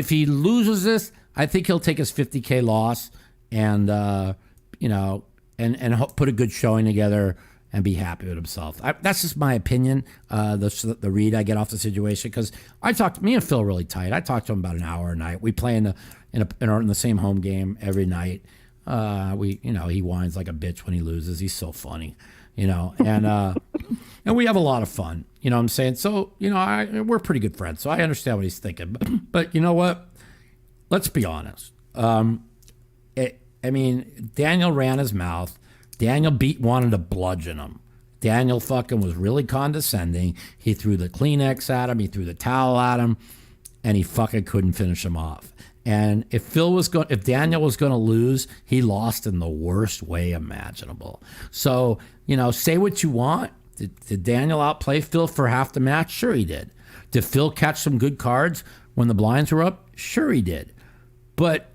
he loses this, I think he'll take his 50K loss and put a good showing together and be happy with himself. That's just my opinion. The read I get off the situation, because me and Phil really tight. I talk to him about an hour a night. We play in the same home game every night. He whines like a bitch when he loses. He's so funny, and we have a lot of fun. You know what I'm saying? So, we're pretty good friends. So I understand what he's thinking. But you know what? Let's be honest. Daniel ran his mouth. Daniel wanted to bludgeon him. Daniel fucking was really condescending. He threw the Kleenex at him. He threw the towel at him, and he fucking couldn't finish him off. And if Daniel was going to lose, he lost in the worst way imaginable. So, say what you want. Did Daniel outplay Phil for half the match? Sure he did. Did Phil catch some good cards when the blinds were up? Sure he did. But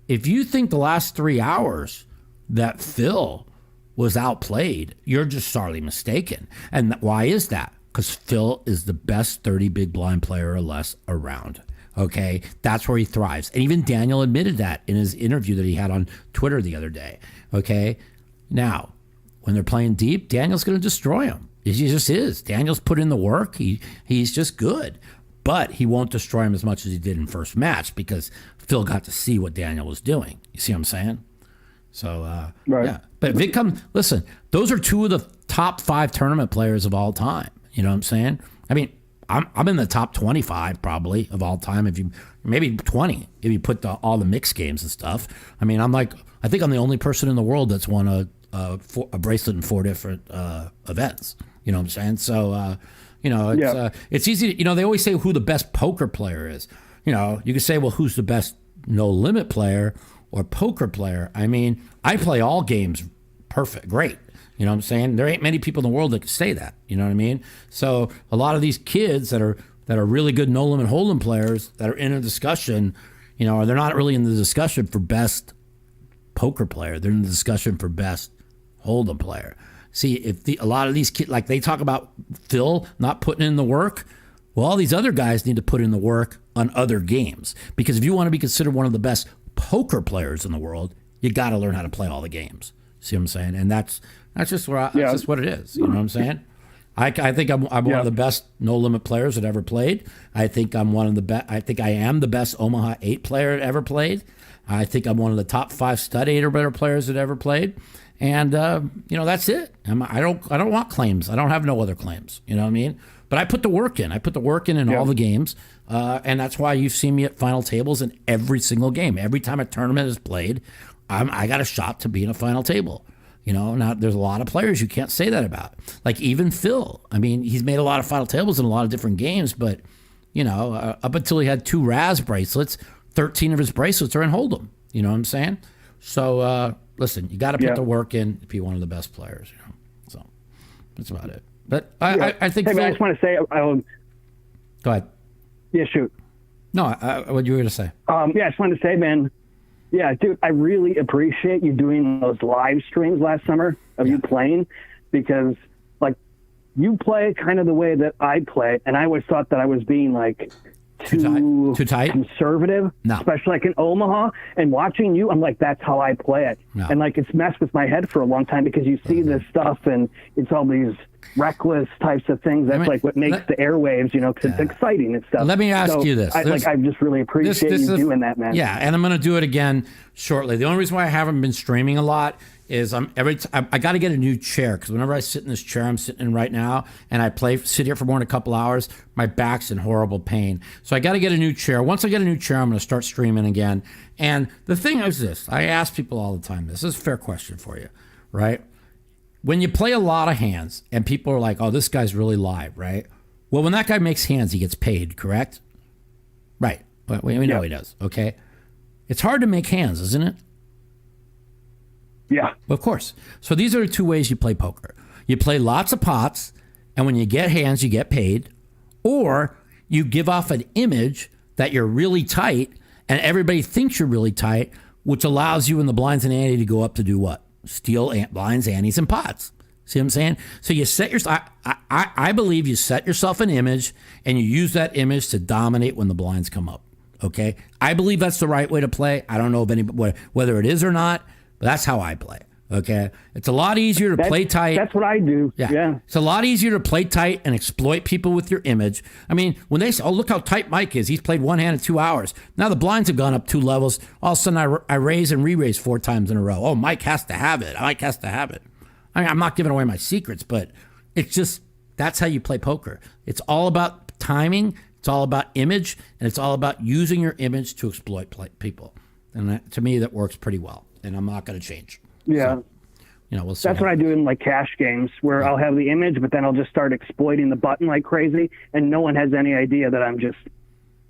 if you think the last 3 hours that Phil was outplayed, you're just sorely mistaken. And why is that? Because Phil is the best 30 big blind player or less around. Okay, that's where he thrives. And even Daniel admitted that in his interview that he had on Twitter the other day. Okay, now, when they're playing deep, Daniel's going to destroy him. He just is. Daniel's put in the work. He's just good. But he won't destroy him as much as he did in first match, because Phil got to see what Daniel was doing. You see what I'm saying? So, right. Yeah. But if it comes, listen, those are 2 of the top 5 tournament players of all time. You know what I'm saying? I'm in the top 25 probably of all time. Maybe 20 if you put all the mixed games and stuff. I think I'm the only person in the world that's won a bracelet in 4 different events. You know what I'm saying? So it's easy. They always say who the best poker player is. You can say, well, who's the best no limit player or poker player? I play all games perfect, great. You know what I'm saying? There ain't many people in the world that can say that. You know what I mean? So a lot of these kids that are really good no limit hold'em players that are in a discussion, they're not really in the discussion for best poker player. They're in the discussion for best hold'em player. See, if a lot of these kids, like they talk about Phil not putting in the work, well, all these other guys need to put in the work on other games. Because if you want to be considered one of the best poker players in the world, you got to learn how to play all the games. See what I'm saying? And that's just that's just what it is. You know what I'm saying? I think I'm one of the best no limit players that ever played. I think I'm one of the best. I think I am the best Omaha 8 player that ever played. I think I'm one of the top 5 stud 8 or better players that ever played. And that's it. I don't want claims. I don't have no other claims. You know what I mean? But I put the work in. I put the work in all the games, and that's why you've seen me at final tables in every single game. Every time a tournament is played, I got a shot to be in a final table. Now there's a lot of players you can't say that about. Like even Phil. I mean, he's made a lot of final tables in a lot of different games, but up until he had 2 Raz bracelets, 13 of his bracelets are in Hold'em. You know what I'm saying? So listen, you got to put the work in to be one of the best players. So that's about it. But I think. Hey, Phil, man, I just want to say. Go ahead. Yeah, shoot. No, what you were going to say? I just wanted to say, man. Yeah, dude, I really appreciate you doing those live streams last summer of you playing, because like you play kind of the way that I play, and I always thought that I was being like too tight, conservative, especially like in Omaha. And watching you, I'm like, that's how I play it. No. And like it's messed with my head for a long time, because you see this stuff and it's all these reckless types of things. That's like what makes the airwaves, because it's exciting and stuff. Let me ask you this. I just really appreciate you doing that, man. Yeah, and I'm going to do it again shortly. The only reason why I haven't been streaming a lot is I got to get a new chair, because whenever I sit in this chair I'm sitting in right now and I sit here for more than a couple hours, my back's in horrible pain. So I got to get a new chair. Once I get a new chair, I'm going to start streaming again. And the thing is this, I ask people all the time, this is a fair question for you, right? When you play a lot of hands and people are like, oh, this guy's really live, right? Well, when that guy makes hands, he gets paid, correct? Right. We know he does, okay? It's hard to make hands, isn't it? Yeah. Of course. So these are the 2 ways you play poker. You play lots of pots, and when you get hands, you get paid. Or you give off an image that you're really tight, and everybody thinks you're really tight, which allows you in the blinds and ante to go up to do what? Steal blinds, antes, and pots. See what I'm saying? So you set yourself. I believe you set yourself an image, and you use that image to dominate when the blinds come up. Okay? I believe that's the right way to play. I don't know if whether it is or not, but that's how I play. Okay? It's a lot easier to play tight. That's what I do. Yeah. It's a lot easier to play tight and exploit people with your image. I mean, when they say, oh, look how tight Mike is. He's played one hand in 2 hours. Now the blinds have gone up 2 levels. All of a sudden, I raise and re-raise 4 times in a row. Oh, Mike has to have it. Mike has to have it. I mean, I'm not giving away my secrets, but it's just, that's how you play poker. It's all about timing. It's all about image. And it's all about using your image to exploit people. And that, to me, that works pretty well. And I'm not going to change. Yeah. So, we'll see. That's what I do in like cash games, where I'll have the image, but then I'll just start exploiting the button like crazy, and no one has any idea that I'm just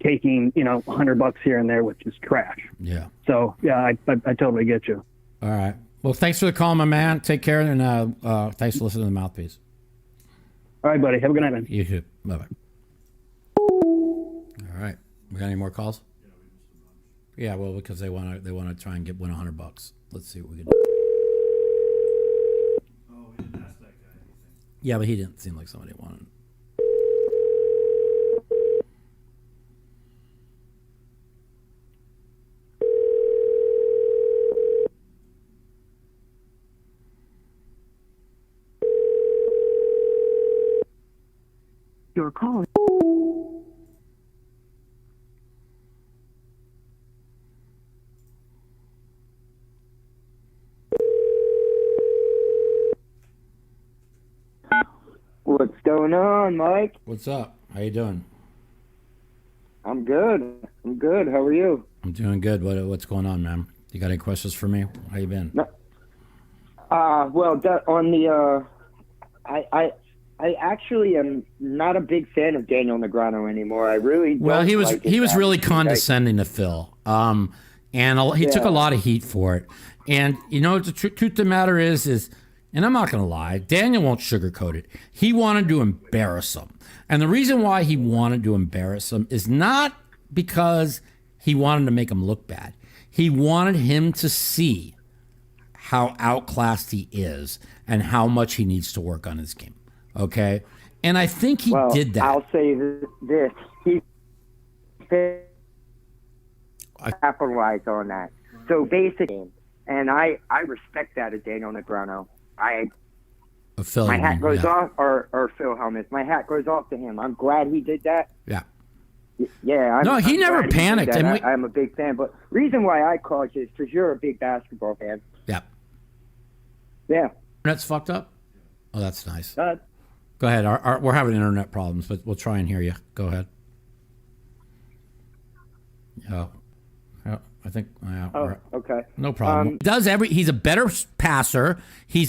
taking, $100 here and there, which is trash. Yeah. So yeah, I totally get you. All right. Well, thanks for the call, my man. Take care, and thanks for listening to the Mouthpiece. All right, buddy. Have a good night, man. You too. Bye-bye. All right. We got any more calls? Yeah, well, because they want to try and win $100. Let's see what we can do. Oh, we didn't ask that guy anything. Yeah, but he didn't seem like somebody wanted. Your call. What's going on, Mike? What's up? How you doing? I'm good. How are you? I'm doing good. What's going on, man? You got any questions for me? How you been? No. Well, on the I actually am not a big fan of Daniel Negreanu anymore. I really don't he was like he was really attitude. condescending to Phil, and he took a lot of heat for it. And the truth of the matter is, and I'm not going to lie, Daniel won't sugarcoat it. He wanted to embarrass him, and the reason why he wanted to embarrass him is not because he wanted to make him look bad. He wanted him to see how outclassed he is and how much he needs to work on his game. Okay? And I think he did that. I'll say this. He capitalized on that. So basically, and I respect that of Daniel Negreanu. My hat goes off, or Phil Hellmuth. My hat goes off to him. I'm glad he did that. Yeah. Yeah. He never panicked. I'm a big fan. But reason why I called you is because you're a big basketball fan. Yeah. Yeah. Internet's fucked up? Oh, that's nice. Go ahead. We're having internet problems, but we'll try and hear you. Go ahead. Yeah. I think. Okay. No problem. He's a better passer. He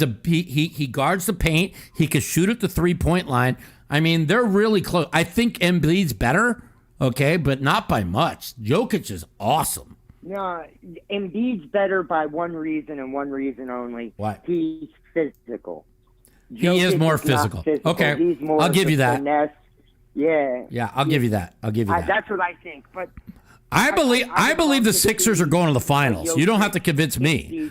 guards the paint. He can shoot at the 3-point line. I mean, they're really close. I think Embiid's better, okay, but not by much. Jokic is awesome. No, Embiid's better by one reason and one reason only. What? He's physical. He is more physical. Okay, He's more I'll give you that. Finesse. Yeah. Yeah, I'll give you that. That's what I think. But I believe the Sixers are going to the finals. You don't have to convince me.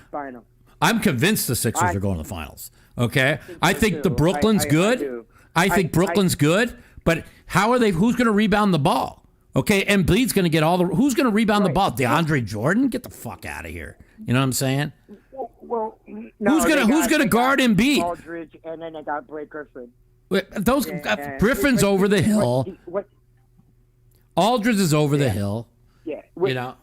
I'm convinced the Sixers are going to the finals. Okay? I think the Brooklyn's good. I think Brooklyn's good, but who's going to rebound the ball? Okay, Embiid's going to get who's going to rebound the ball? DeAndre Jordan? Get the fuck out of here. You know what I'm saying? Well, no, who's going to guard Embiid? Aldridge, and then they got Blake Griffin. Griffin's over the hill. Aldridge is over the hill. Yeah. You know,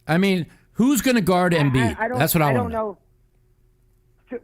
I mean, who's going to guard Embiid? That's what I want to know.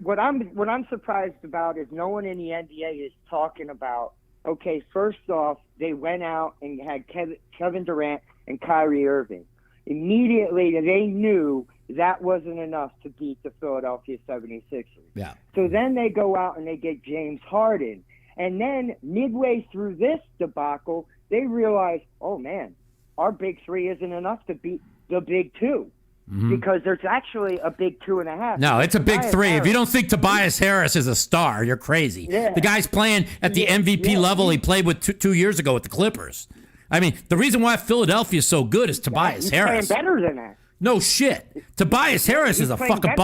What I'm surprised about is no one in the NBA is talking about. Okay, first off, they went out and had Kevin Durant and Kyrie Irving. Immediately, they knew that wasn't enough to beat the Philadelphia 76ers. Yeah. So then they go out and they get James Harden. And then midway through this debacle, they realize, oh, man, our big three isn't enough to beat the big two. Mm-hmm. Because there's actually a big 2.5. No, it's a big three. Harris. If you don't think Tobias Harris is a star, you're crazy. Yeah. The guy's playing at the MVP level he played with two years ago with the Clippers. I mean, the reason why Philadelphia is so good is Tobias Harris. He's playing better than that. No shit. Tobias Harris is a fucking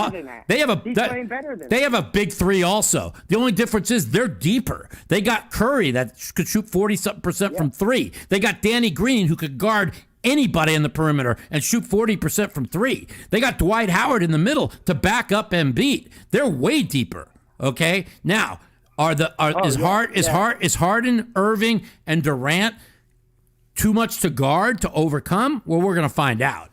They have a big three also. The only difference is they're deeper. They got Curry that could shoot 40-something% from three. They got Danny Green who could guard anybody in the perimeter and shoot 40% from three. They got Dwight Howard in the middle to back up Embiid. They're way deeper. Okay? Now, is Harden, Irving, and Durant too much to guard to overcome? Well, we're going to find out.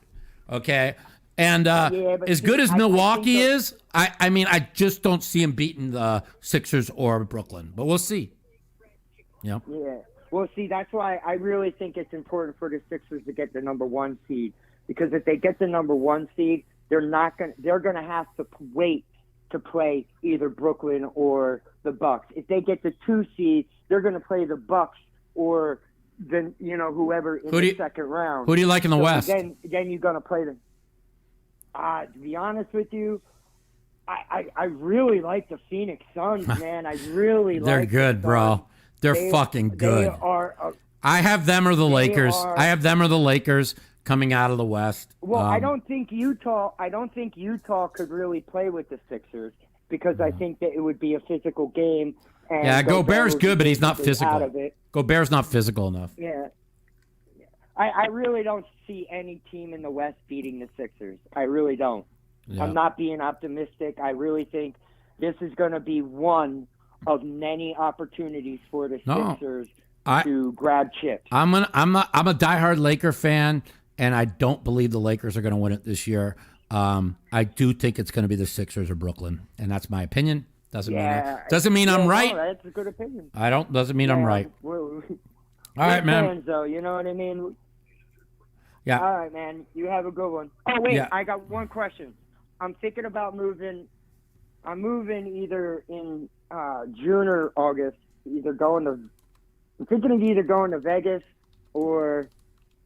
Okay? And as good as Milwaukee is, I mean, I just don't see him beating the Sixers or Brooklyn. But we'll see. Yeah. Well, see, that's why I really think it's important for the Sixers to get the number 1 seed, because if they get the number 1 seed, they're going to have to wait to play either Brooklyn or the Bucks. If they get the 2 seed, they're going to play the Bucks or whoever in the second round. Who do you like in the West? Then you're going to play them. To be honest with you, I really like the Phoenix Suns, man. I really like. They're good, bro. They're fucking good. I have them or the Lakers. I have them or the Lakers coming out of the West. Well, I don't think Utah could really play with the Sixers because I think that it would be a physical game. And Gobert's good, but he's not physical. Gobert's not physical enough. Yeah. I really don't see any team in the West beating the Sixers. I really don't. Yeah. I'm not being optimistic. I really think this is going to be one of many opportunities for the Sixers to grab chips. I'm a diehard Laker fan, and I don't believe the Lakers are going to win it this year. I do think it's going to be the Sixers or Brooklyn, and that's my opinion. Doesn't mean I'm right. No, that's a good opinion. Doesn't mean I'm right. All right, man. Fans, though, you know what I mean? Yeah. All right, man. You have a good one. Oh wait, yeah. I got one question. I'm thinking about moving. I'm moving either in June or August. I'm thinking of either going to Vegas or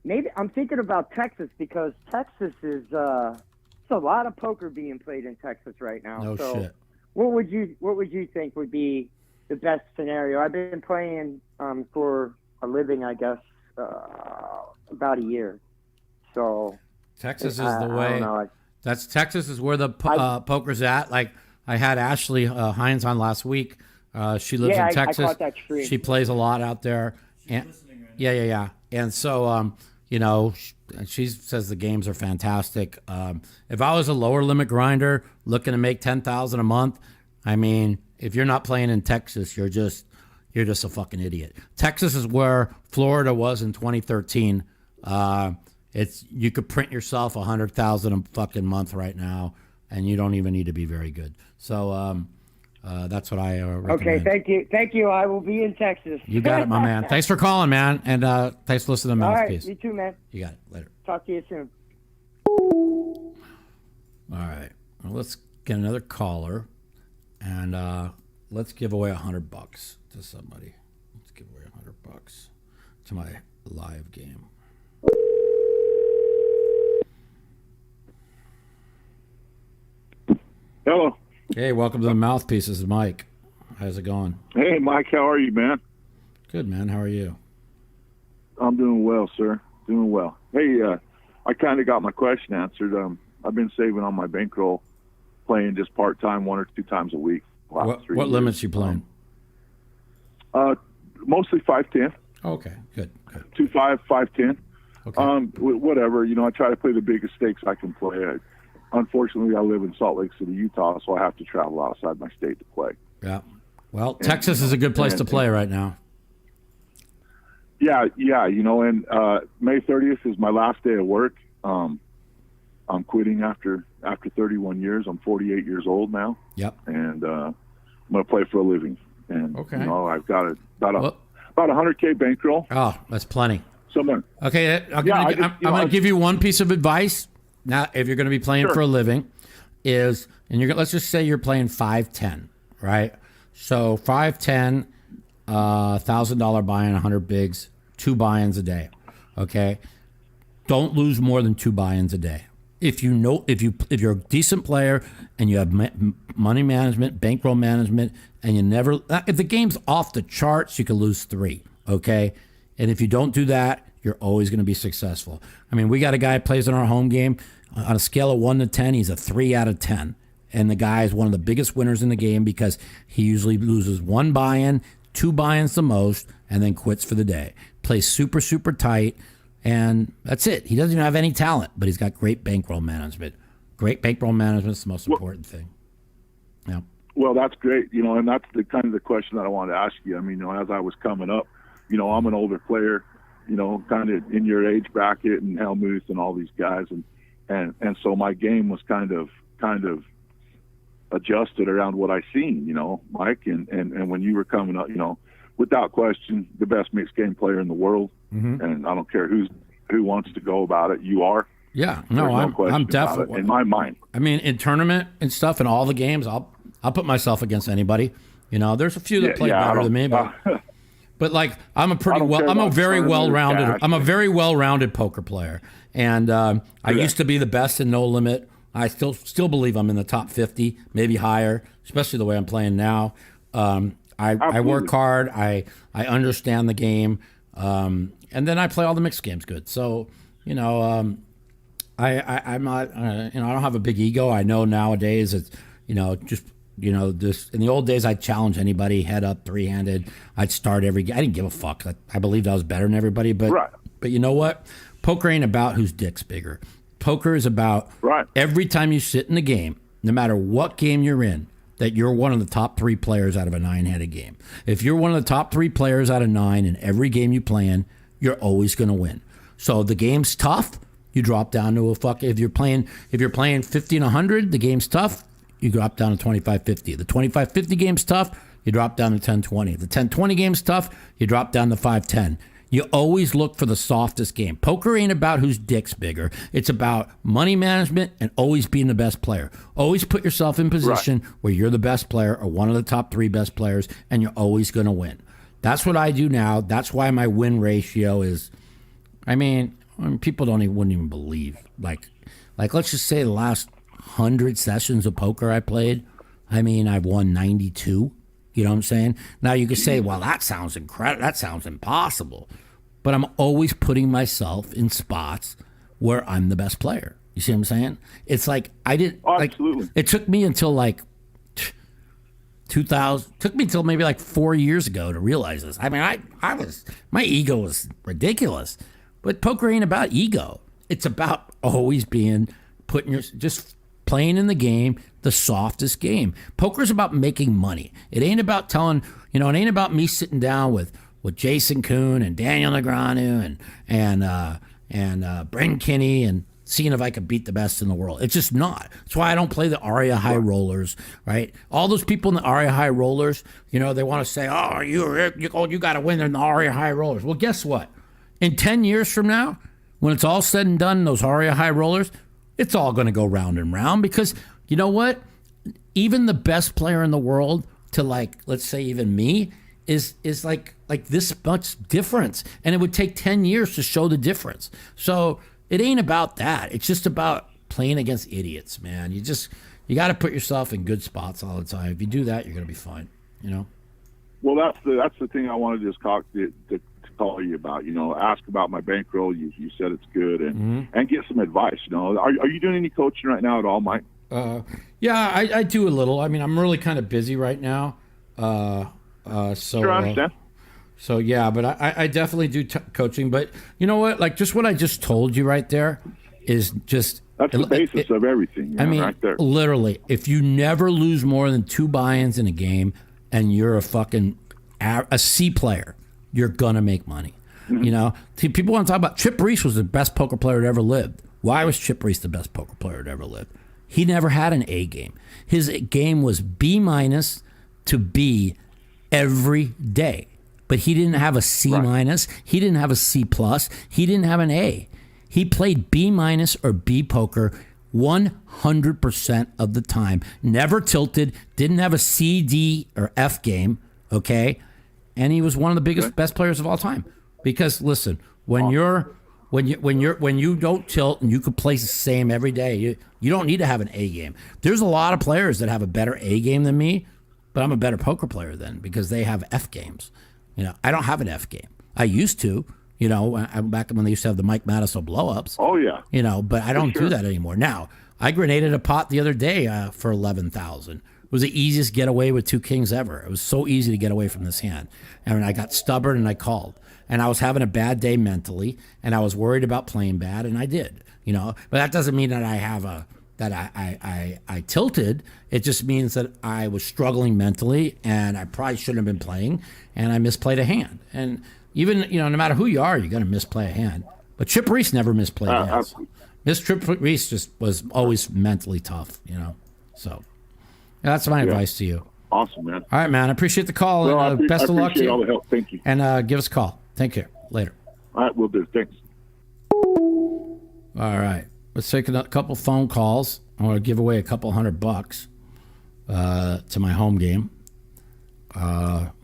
maybe I'm thinking about Texas because Texas is there's a lot of poker being played in Texas right now. No shit. What would you think would be the best scenario? I've been playing for a living, I guess, about a year. So Texas is the way. That's Texas is where the poker's at. Like I had Ashley Hines on last week. She lives in Texas. I caught that stream. She plays a lot out there. And, yeah. And so, she says the games are fantastic. If I was a lower limit grinder looking to make $10,000 a month, I mean, if you're not playing in Texas, you're just a fucking idiot. Texas is where Florida was in 2013. You could print yourself $100,000 a fucking month right now, and you don't even need to be very good. So that's what I recommend. Okay, thank you. I will be in Texas. You got it, my man. Thanks for calling, man, and thanks for listening to Mouthpiece. All right, you too, man. You got it. Later. Talk to you soon. All right, well, let's get another caller, and let's give away $100 to somebody. Let's give away $100 to my live game. Hello. Hey, welcome to the Mouthpiece. This is Mike. How's it going? Hey, Mike. How are you, man? Good, man. How are you? I'm doing well, sir. Doing well. Hey, I kind of got my question answered. I've been saving on my bankroll, playing just part-time 1 or 2 times a week. What limits you playing? Mostly 5-10. Okay, good. 2-5, 5-10. Okay. Whatever. I try to play the biggest stakes I can play. Unfortunately, I live in Salt Lake City, Utah, so I have to travel outside my state to play. Yeah. Well, Texas is a good place to play right now. Yeah. And May 30th is my last day of work. I'm quitting after 31 years. I'm 48 years old now. Yep. And I'm going to play for a living. And okay. I've got about 100K bankroll. Oh, that's plenty. Someone. Okay, I'm going to give you one piece of advice. Now, if you're going to be playing for a living, let's just say you're playing 5-10, right? So 5-10, $1,000 buy-in, 100 bigs, 2 buy-ins a day. Okay, don't lose more than 2 buy-ins a day. If you're a decent player and you have money management, bankroll management, and if the game's off the charts, you can lose 3. Okay, and if you don't do that, you're always going to be successful. I mean, we got a guy who plays in our home game. On a scale of 1 to 10, he's a 3 out of 10. And the guy is one of the biggest winners in the game because he usually loses 1 buy-in, 2 buy-ins the most, and then quits for the day. Plays super, super tight, and that's it. He doesn't even have any talent, but he's got great bankroll management. Great bankroll management is the most important thing. Yeah. Well, that's great. And that's the kind of the question that I wanted to ask you. I mean, as I was coming up, I'm an older player, kind of in your age bracket and Hellmuth and all these guys. And so my game was kind of adjusted around what I seen, Mike. And when you were coming up, without question, the best mixed game player in the world. Mm-hmm. And I don't care who wants to go about it. You are. Yeah. No, I'm definitely in my mind. I mean, in tournament and stuff and all the games, I'll put myself against anybody. There's a few that play better than me, but like I'm a very well-rounded poker player. And I used to be the best in no limit. I still believe I'm in the top 50, maybe higher, especially the way I'm playing now. I work hard. I understand the game, and then I play all the mixed games good. So I'm not. I don't have a big ego. I know nowadays it's this. In the old days, I'd challenge anybody head up, 3-handed. I'd start every game. I didn't give a fuck. I believed I was better than everybody, but you know what? Poker ain't about whose dick's bigger. Poker is about every time you sit in the game, no matter what game you're in, that you're one of the top 3 players out of a 9-headed game. If you're one of the top 3 players out of 9 in every game you play in, you're always going to win. So the game's tough, you drop down to if you're playing 50 and 100, the game's tough, you drop down to 25-50. The 25-50 game's tough, you drop down to 10-20. The 10-20 game's tough, you drop down to 5-10. You always look for the softest game. Poker ain't about whose dick's bigger. It's about money management and always being the best player. Always put yourself in position where you're the best player or one of the top 3 best players, and you're always going to win. That's what I do now. That's why my win ratio is, people wouldn't even believe. Like let's just say the last 100 sessions of poker I played, I've won 92. You know what I'm saying? Now you could say, well, that sounds incredible. That sounds impossible. But I'm always putting myself in spots where I'm the best player. You see what I'm saying? It's like I didn't. Oh, like, absolutely. it took me until like 2000. Took me until maybe like 4 years ago to realize this. I mean, my ego was ridiculous, but poker ain't about ego. It's about always just playing in the game, the softest game. Poker's about making money. It ain't about it ain't about me sitting down with Jason Kuhn and Daniel Negreanu and Brendan Kinney and seeing if I could beat the best in the world. It's just not. That's why I don't play the Aria High Rollers, right? All those people in the Aria High Rollers, they want to say, oh, you got to win in the Aria High Rollers. Well, guess what? In 10 years from now, when it's all said and done, those Aria High Rollers, it's all going to go round and round because you know what? Even the best player in the world to let's say even me, is like this much difference. And it would take 10 years to show the difference. So it ain't about that. It's just about playing against idiots, man. You got to put yourself in good spots all the time. If you do that, you're going to be fine, Well, that's the thing I wanted to just to call you about. Ask about my bankroll. You said it's good, and get some advice. Are you doing any coaching right now at all, Mike? Yeah, I do a little. I mean, I'm really kind of busy right now. So sure, I understand. So yeah, but I definitely do coaching. But you know what? Like just what I just told you right there is just that's the basis of everything. I mean, right there. Literally, if you never lose more than 2 buy-ins in a game, and you're a C player, you're gonna make money. See, people want to talk about Chip Reese was the best poker player that ever lived. Why was Chip Reese the best poker player that ever lived? He never had an A game. His game was B- to B every day. But he didn't have a C-. Right. He didn't have a C+. He didn't have an A. He played B- or B poker 100% of the time. Never tilted. Didn't have a C, D, or F game. Okay, and he was one of the biggest, best players of all time. Because listen, when you don't tilt and you can play the same every day, you don't need to have an A game. There's a lot of players that have a better A game than me, but I'm a better poker player then because they have F games. I don't have an F game. I used to, back when they used to have the Mike Madison blow-ups. Oh, yeah. But I don't do that anymore. Now, I grenaded a pot the other day for 11,000. It was the easiest getaway with 2 kings ever. It was so easy to get away from this hand. And I got stubborn and I called. And I was having a bad day mentally, and I was worried about playing bad, and I did. But that doesn't mean that I tilted. It just means that I was struggling mentally, and I probably shouldn't have been playing, and I misplayed a hand. And even, no matter who you are, you're going to misplay a hand. But Chip Reese never misplayed hands. Chip Reese just was always mentally tough, So that's my advice to you. Awesome, man. All right, man. I appreciate the call, and best of luck to you. All the help. Thank you. And give us a call. Take care. Later. All right, we'll do. Thanks. All right. Let's take a couple phone calls. I want to give away a couple $100 to my home game.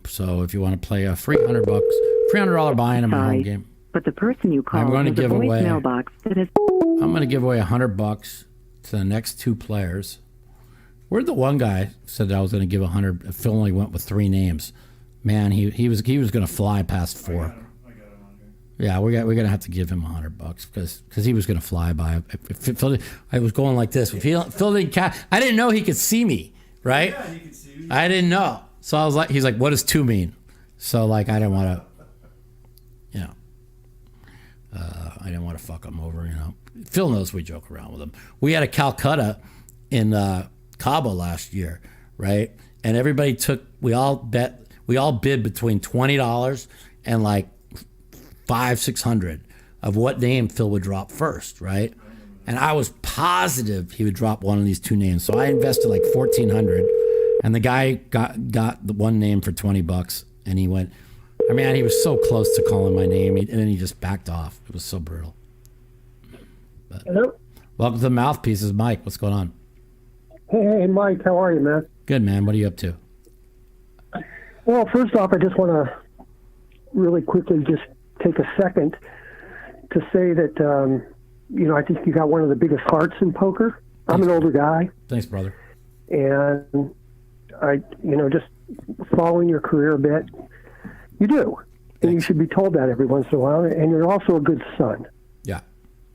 So if you want to play a free $100, $300 buy-in in my home game. But the person you called has a voicemail box that has... I'm going to give away $100 to the next 2 players. Where'd the one guy said that I was going to give 100? Phil only went with 3 names. Man, he was going to fly past 4. I got him on here. Yeah, we're gonna have to give him $100 because he was gonna fly by. If Phil, I was going like this. If Phil didn't I didn't know he could see me, right? Yeah, he can see me. I didn't know, so I was like, he's like, what does 2 mean? So I didn't want to, I didn't want to fuck him over. Phil knows we joke around with him. We had a Calcutta in Cabo last year, right? And everybody we all bid between $20 and like $500-$600 of what name Phil would drop first, right? And I was positive he would drop one of these 2 names. So I invested like $1,400, and the guy got the one name for $20, and he went, he was so close to calling my name, and then he just backed off. It was so brutal. But, hello? Welcome to the Mouthpiece. This is Mike. What's going on? Hey, Mike. How are you, man? Good, man. What are you up to? Well, first off, I just want to really quickly just take a second to say that, I think you got one of the biggest hearts in poker. I'm an older guy. Thanks, brother. And I, just following your career a bit, you do. And you should be told that every once in a while. And you're also a good son. Yeah.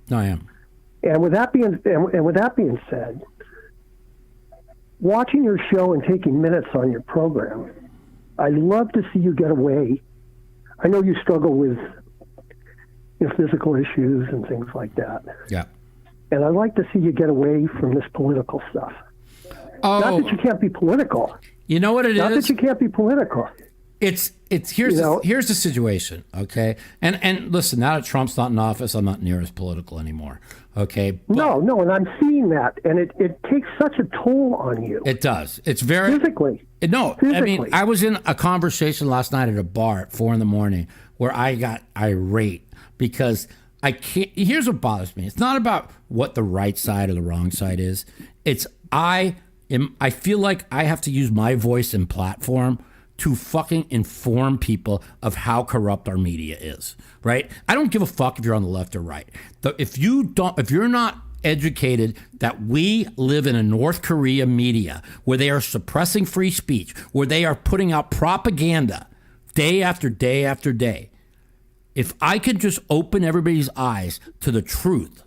No, I am. And with that being said, watching your show and taking minutes on your program, I love to see you get away. I know you struggle with physical issues and things like that. Yeah. And I like to see you get away from this political stuff. Oh, not that you can't be political. You know what it is? Not that you can't be political. It's here's the situation, okay? And listen, now that Trump's not in office, I'm not near as political anymore, okay? But No, and I'm seeing that, and it takes such a toll on you. it does. It's very Physically. I mean, I was in a conversation last night at a bar at 4 a.m. where I got irate because I can't. Here's what bothers me. It's not about what the right side or the wrong side is. It's I feel like I have to use my voice and platform to fucking inform people of how corrupt our media is, right? I don't give a fuck if you're on the left or right. If you're not educated that we live in a North Korea media where they are suppressing free speech, where they are putting out propaganda day after day after day, if I could just open everybody's eyes to the truth,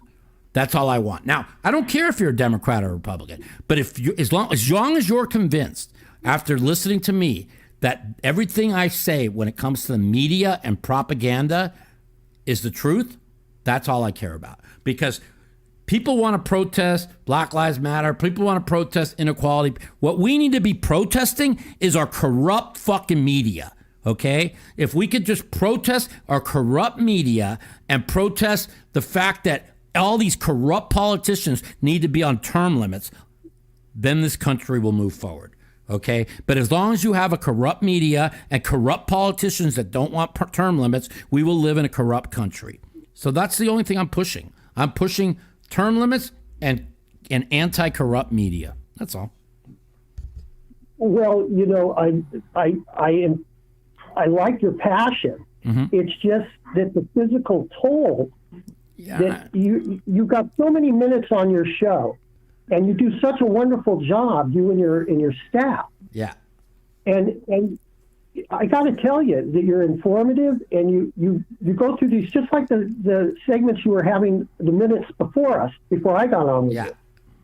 that's all I want. Now, I don't care if you're a Democrat or a Republican, but as long as you're convinced after listening to me that everything I say when it comes to the media and propaganda is the truth, that's all I care about. Because people want to protest Black Lives Matter. People want to protest inequality. What we need to be protesting is our corrupt fucking media, okay? If we could just protest our corrupt media and protest the fact that all these corrupt politicians need to be on term limits, then this country will move forward. Okay, but as long as you have a corrupt media and corrupt politicians that don't want term limits, we will live in a corrupt country. So that's the only thing I'm pushing. I'm pushing term limits and anti-corrupt media. That's all. Well, I like your passion. Mm-hmm. It's just that the physical toll that you got so many minutes on your show. And you do such a wonderful job, you and your staff. Yeah. And I got to tell you that you're informative, and you go through these just like the segments you were having the minutes before I got on with you.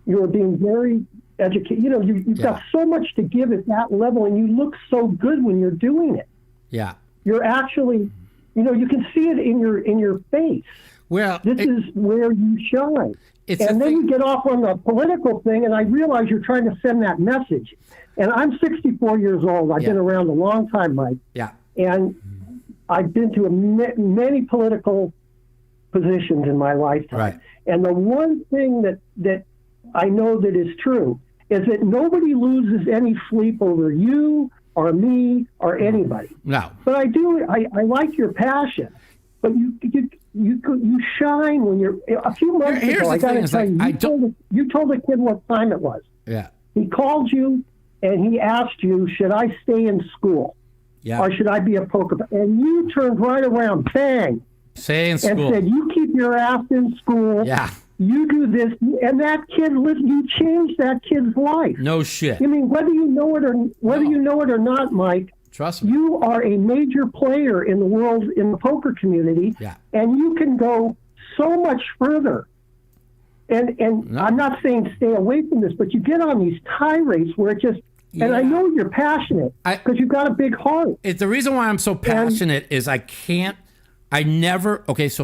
You were being very educated. You've got so much to give at that level, and you look so good when you're doing it. Yeah. You're actually, you can see it in your face. Well, this is where you shine. And then you get off on the political thing, and I realize you're trying to send that message. And I'm 64 years old. I've been around a long time, Mike. Yeah. And I've been to many political positions in my lifetime. Right. And the one thing that I know that is true is that nobody loses any sleep over you or me or anybody. No. But I like your passion. But you shine when you're. A few months ago, I got to tell you, you told the kid what time it was. Yeah. He called you and he asked you, should I stay in school? Yeah. Or should I be a poker? And you turned right around, bang. Stay in school. And said, you keep your ass in school. Yeah. You do this. And that kid, you changed that kid's life. No shit. I mean, whether you know it or not, Mike, trust me. You are a major player in the world, in the poker community, and you can go so much further. And I'm not saying stay away from this, but you get on these tirades where it just, and I know you're passionate because you've got a big heart. The reason why I'm so passionate is so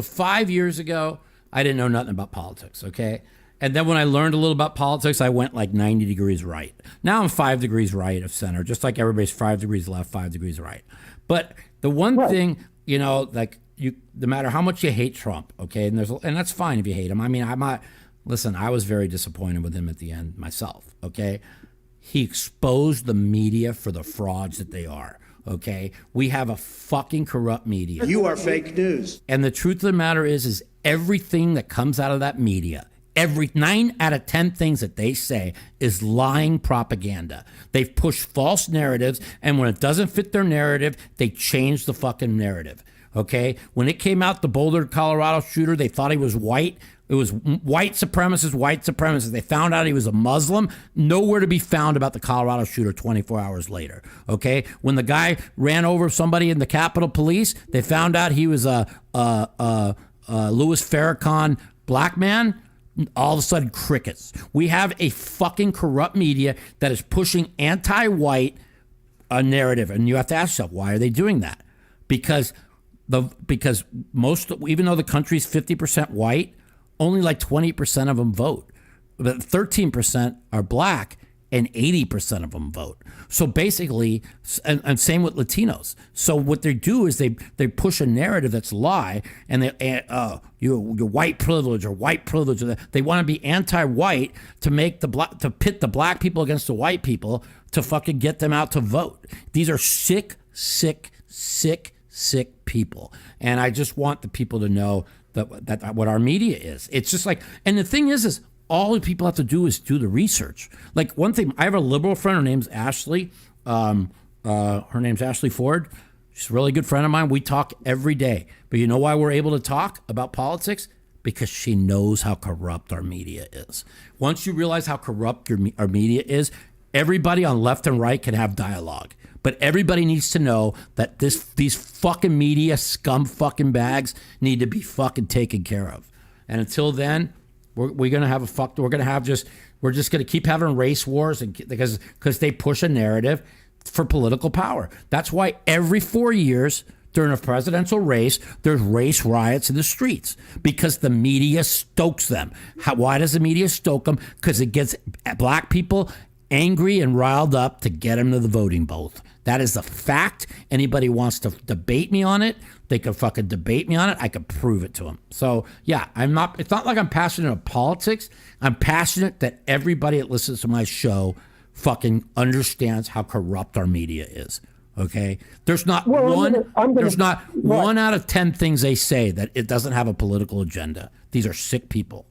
5 years ago, I didn't know nothing about politics, okay? And then when I learned a little about politics, I went like 90 degrees right. Now I'm 5 degrees right of center, just like everybody's 5 degrees left, 5 degrees right. But the one thing, no matter how much you hate Trump, okay, and that's fine if you hate him. I mean, I was very disappointed with him at the end myself, okay? He exposed the media for the frauds that they are, okay? We have a fucking corrupt media. You are fake news. And the truth of the matter is everything that comes out of that media, every 9 out of 10 things that they say is lying propaganda. They've pushed false narratives, and when it doesn't fit their narrative, they change the fucking narrative. Okay? When it came out, the Boulder, Colorado shooter, they thought he was white. It was white supremacists. They found out he was a Muslim. Nowhere to be found about the Colorado shooter 24 hours later. Okay? When the guy ran over somebody in the Capitol Police, they found out he was a Louis Farrakhan black man. all of a sudden crickets. We have a fucking corrupt media that is pushing anti-white narrative, and you have to ask yourself, why are they doing that? Because most, even though the country's 50% white, only like 20% of them vote, but 13% are black, and 80% of them vote. So basically, and same with Latinos. So what they do is they push a narrative that's a lie, and you're white privilege or white privilege. They want to be anti-white to make to pit the black people against the white people to fucking get them out to vote. These are sick people, and I just want the people to know that what our media is. It's just like, and the thing is all the people have to do is do the research. Like one thing, I have a liberal friend. Her name's Ashley. Her name's Ashley Ford. She's a really good friend of mine. We talk every day. But you know why we're able to talk about politics? Because she knows how corrupt our media is. Once you realize how corrupt our media is, everybody on left and right can have dialogue. But everybody needs to know that these fucking media scum fucking bags need to be fucking taken care of. And until then, we're gonna have we're just gonna keep having race wars, and because they push a narrative for political power. That's why every 4 years during a presidential race, there's race riots in the streets, because the media stokes them. Why does the media stoke them? Because it gets black people angry and riled up to get them to the voting booth. That is the fact. Anybody wants to debate me on it, they can fucking debate me on it. I can prove it to them. So yeah, it's not like I'm passionate about politics. I'm passionate that everybody that listens to my show fucking understands how corrupt our media is. Okay? There's not one out of 10 things they say that it doesn't have a political agenda. These are sick people.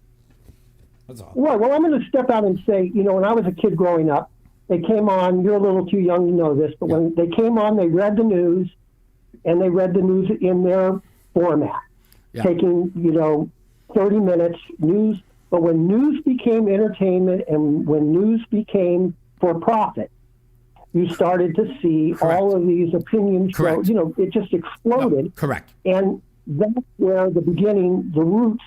That's all. Right. Well, I'm going to step out and say, when I was a kid growing up, they came on, you're a little too young to know this, but when they came on, they read the news, and they read the news in their format, taking, 30 minutes news. But when news became entertainment and when news became for profit, you started to see all of these opinion shows. It just exploded. No, correct. And that's where the roots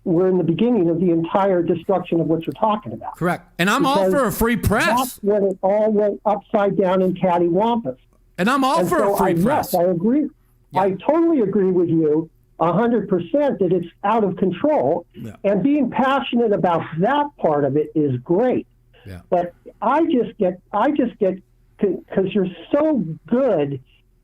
were in the beginning of the entire destruction of what you're talking about. Correct. And I'm all for a free press. That's when it all went upside down and cattywampus. And I'm all for a free press. Yes, I agree. Yeah. I totally agree with you 100% that it's out of control. Yeah. And being passionate about that part of it is great. Yeah. But I just get because you're so good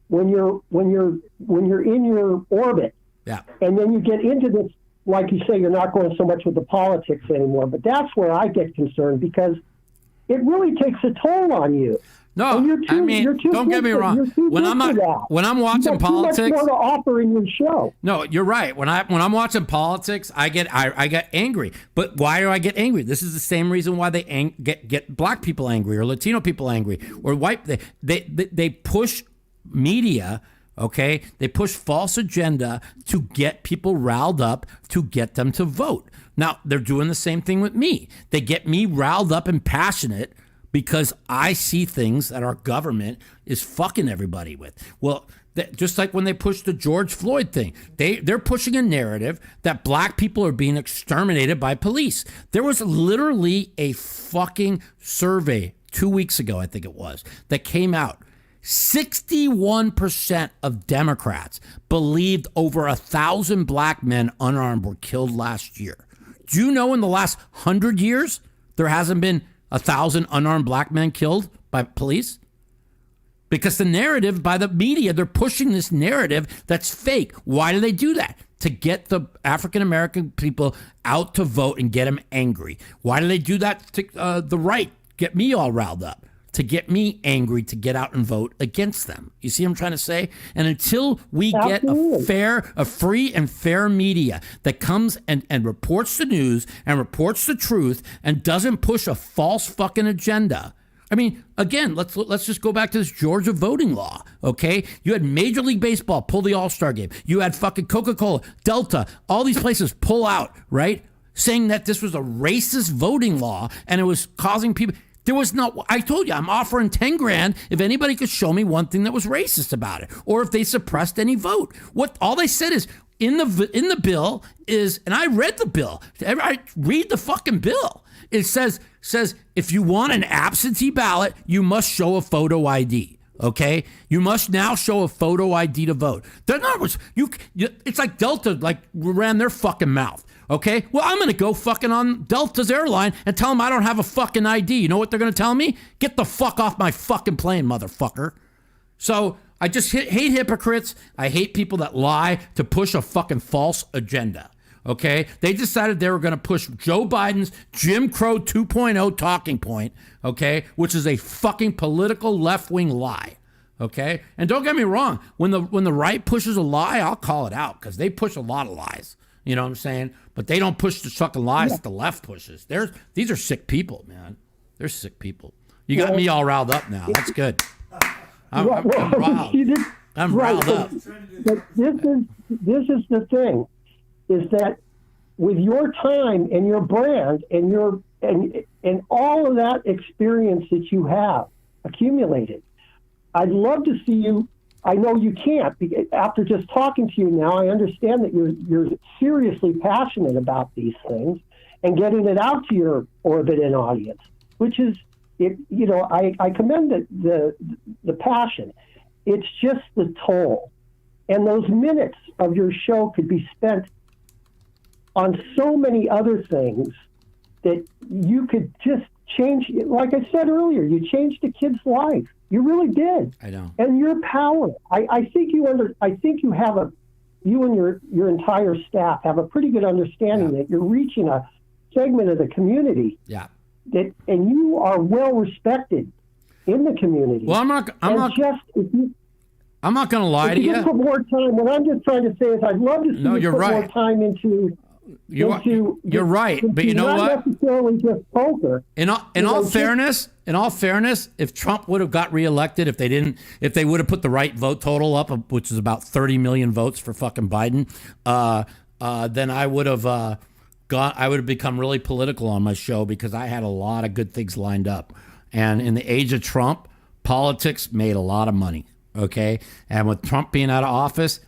when you're in your orbit. Yeah. And then you get into this, like you say, you're not going so much with the politics anymore. But that's where I get concerned, because it really takes a toll on you. No, don't get me wrong. When I'm watching politics, too much more to offer in your show. No, you're right. When I'm watching politics, I get angry. But why do I get angry? This is the same reason why they get black people angry or Latino people angry or white. They push media. Okay, they push false agenda to get people riled up, to get them to vote. Now they're doing the same thing with me. They get me riled up and passionate because I see things that our government is fucking everybody with. Well, just like when they pushed the George Floyd thing, they're pushing a narrative that black people are being exterminated by police. There was literally a fucking survey 2 weeks ago, I think it was, that came out. 61% of Democrats believed over 1,000 black men unarmed were killed last year. Do you know in the last 100 years, there hasn't been 1,000 unarmed black men killed by police? Because the narrative by the media, they're pushing this narrative that's fake. Why do they do that? To get the African-American people out to vote and get them angry. Why do they do that to the right? Get me all riled up. To get me angry, to get out and vote against them. You see what I'm trying to say? And until we get a free and fair media that comes and reports the news and reports the truth and doesn't push a false fucking agenda. I mean, again, let's just go back to this Georgia voting law, okay? You had Major League Baseball pull the All-Star game. You had fucking Coca-Cola, Delta, all these places pull out, right? Saying that this was a racist voting law and it was causing people... There was no, I told you, I'm offering 10 grand if anybody could show me one thing that was racist about it, or if they suppressed any vote. All they said is, in the bill is, and I read the bill. I read the fucking bill. It says if you want an absentee ballot, you must show a photo ID. Okay, you must now show a photo ID to vote. In other words, it's like Delta ran their fucking mouth. Okay, well, I'm going to go fucking on Delta's airline and tell them I don't have a fucking ID. You know what they're going to tell me? Get the fuck off my fucking plane, motherfucker. So I just hate hypocrites. I hate people that lie to push a fucking false agenda. Okay, they decided they were going to push Joe Biden's Jim Crow 2.0 talking point, okay, which is a fucking political left-wing lie. Okay, and don't get me wrong, when the right pushes a lie, I'll call it out, because they push a lot of lies. You know what I'm saying? But they don't push the fucking lies that the left pushes. These are sick people, man. They're sick people. You got me all riled up now. That's good. I'm riled. I'm riled up. But this is the thing, is that with your time and your brand and and all of that experience that you have accumulated, I'd love to see you. I know you can't. After just talking to you now, I understand that you're seriously passionate about these things and getting it out to your orbit and audience, which is, I commend the passion. It's just the toll. And those minutes of your show could be spent on so many other things that you could just change. Like I said earlier, you changed a kid's life. You really did. I know. And your power. I think you have you and your entire staff have a pretty good understanding that you're reaching a segment of the community. Yeah. And you are well respected in the community. Well, I'm not going to lie to you. Put more time. What I'm just trying to say is, I'd love to see you put more time into. You're right, but you know what? Not necessarily just poker. In all fairness, if Trump would have got reelected, if they would have put the right vote total up, which is about 30 million votes for fucking Biden, then I would have become really political on my show, because I had a lot of good things lined up. And in the age of Trump, politics made a lot of money. Okay, and with Trump being out of office,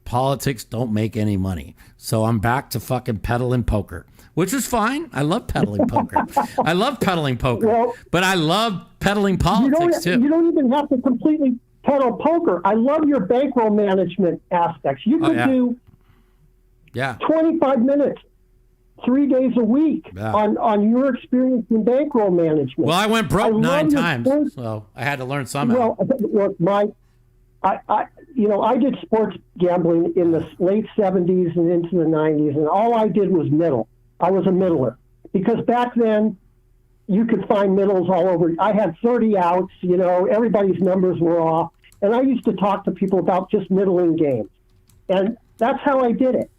politics don't make any money. So I'm back to fucking peddling poker, which is fine. I love peddling poker. But I love peddling politics too. You don't even have to completely peddle poker. I love your bankroll management aspects. You could do 25 minutes, 3 days a week on your experience in bankroll management. Well, I went broke 9 times, so I had to learn somehow. Well, look, Mike, I did sports gambling in the late 70s and into the 90s, and all I did was middle. I was a middler, because back then you could find middles all over. I had 30 outs, everybody's numbers were off, and I used to talk to people about just middling games. And that's how I did it.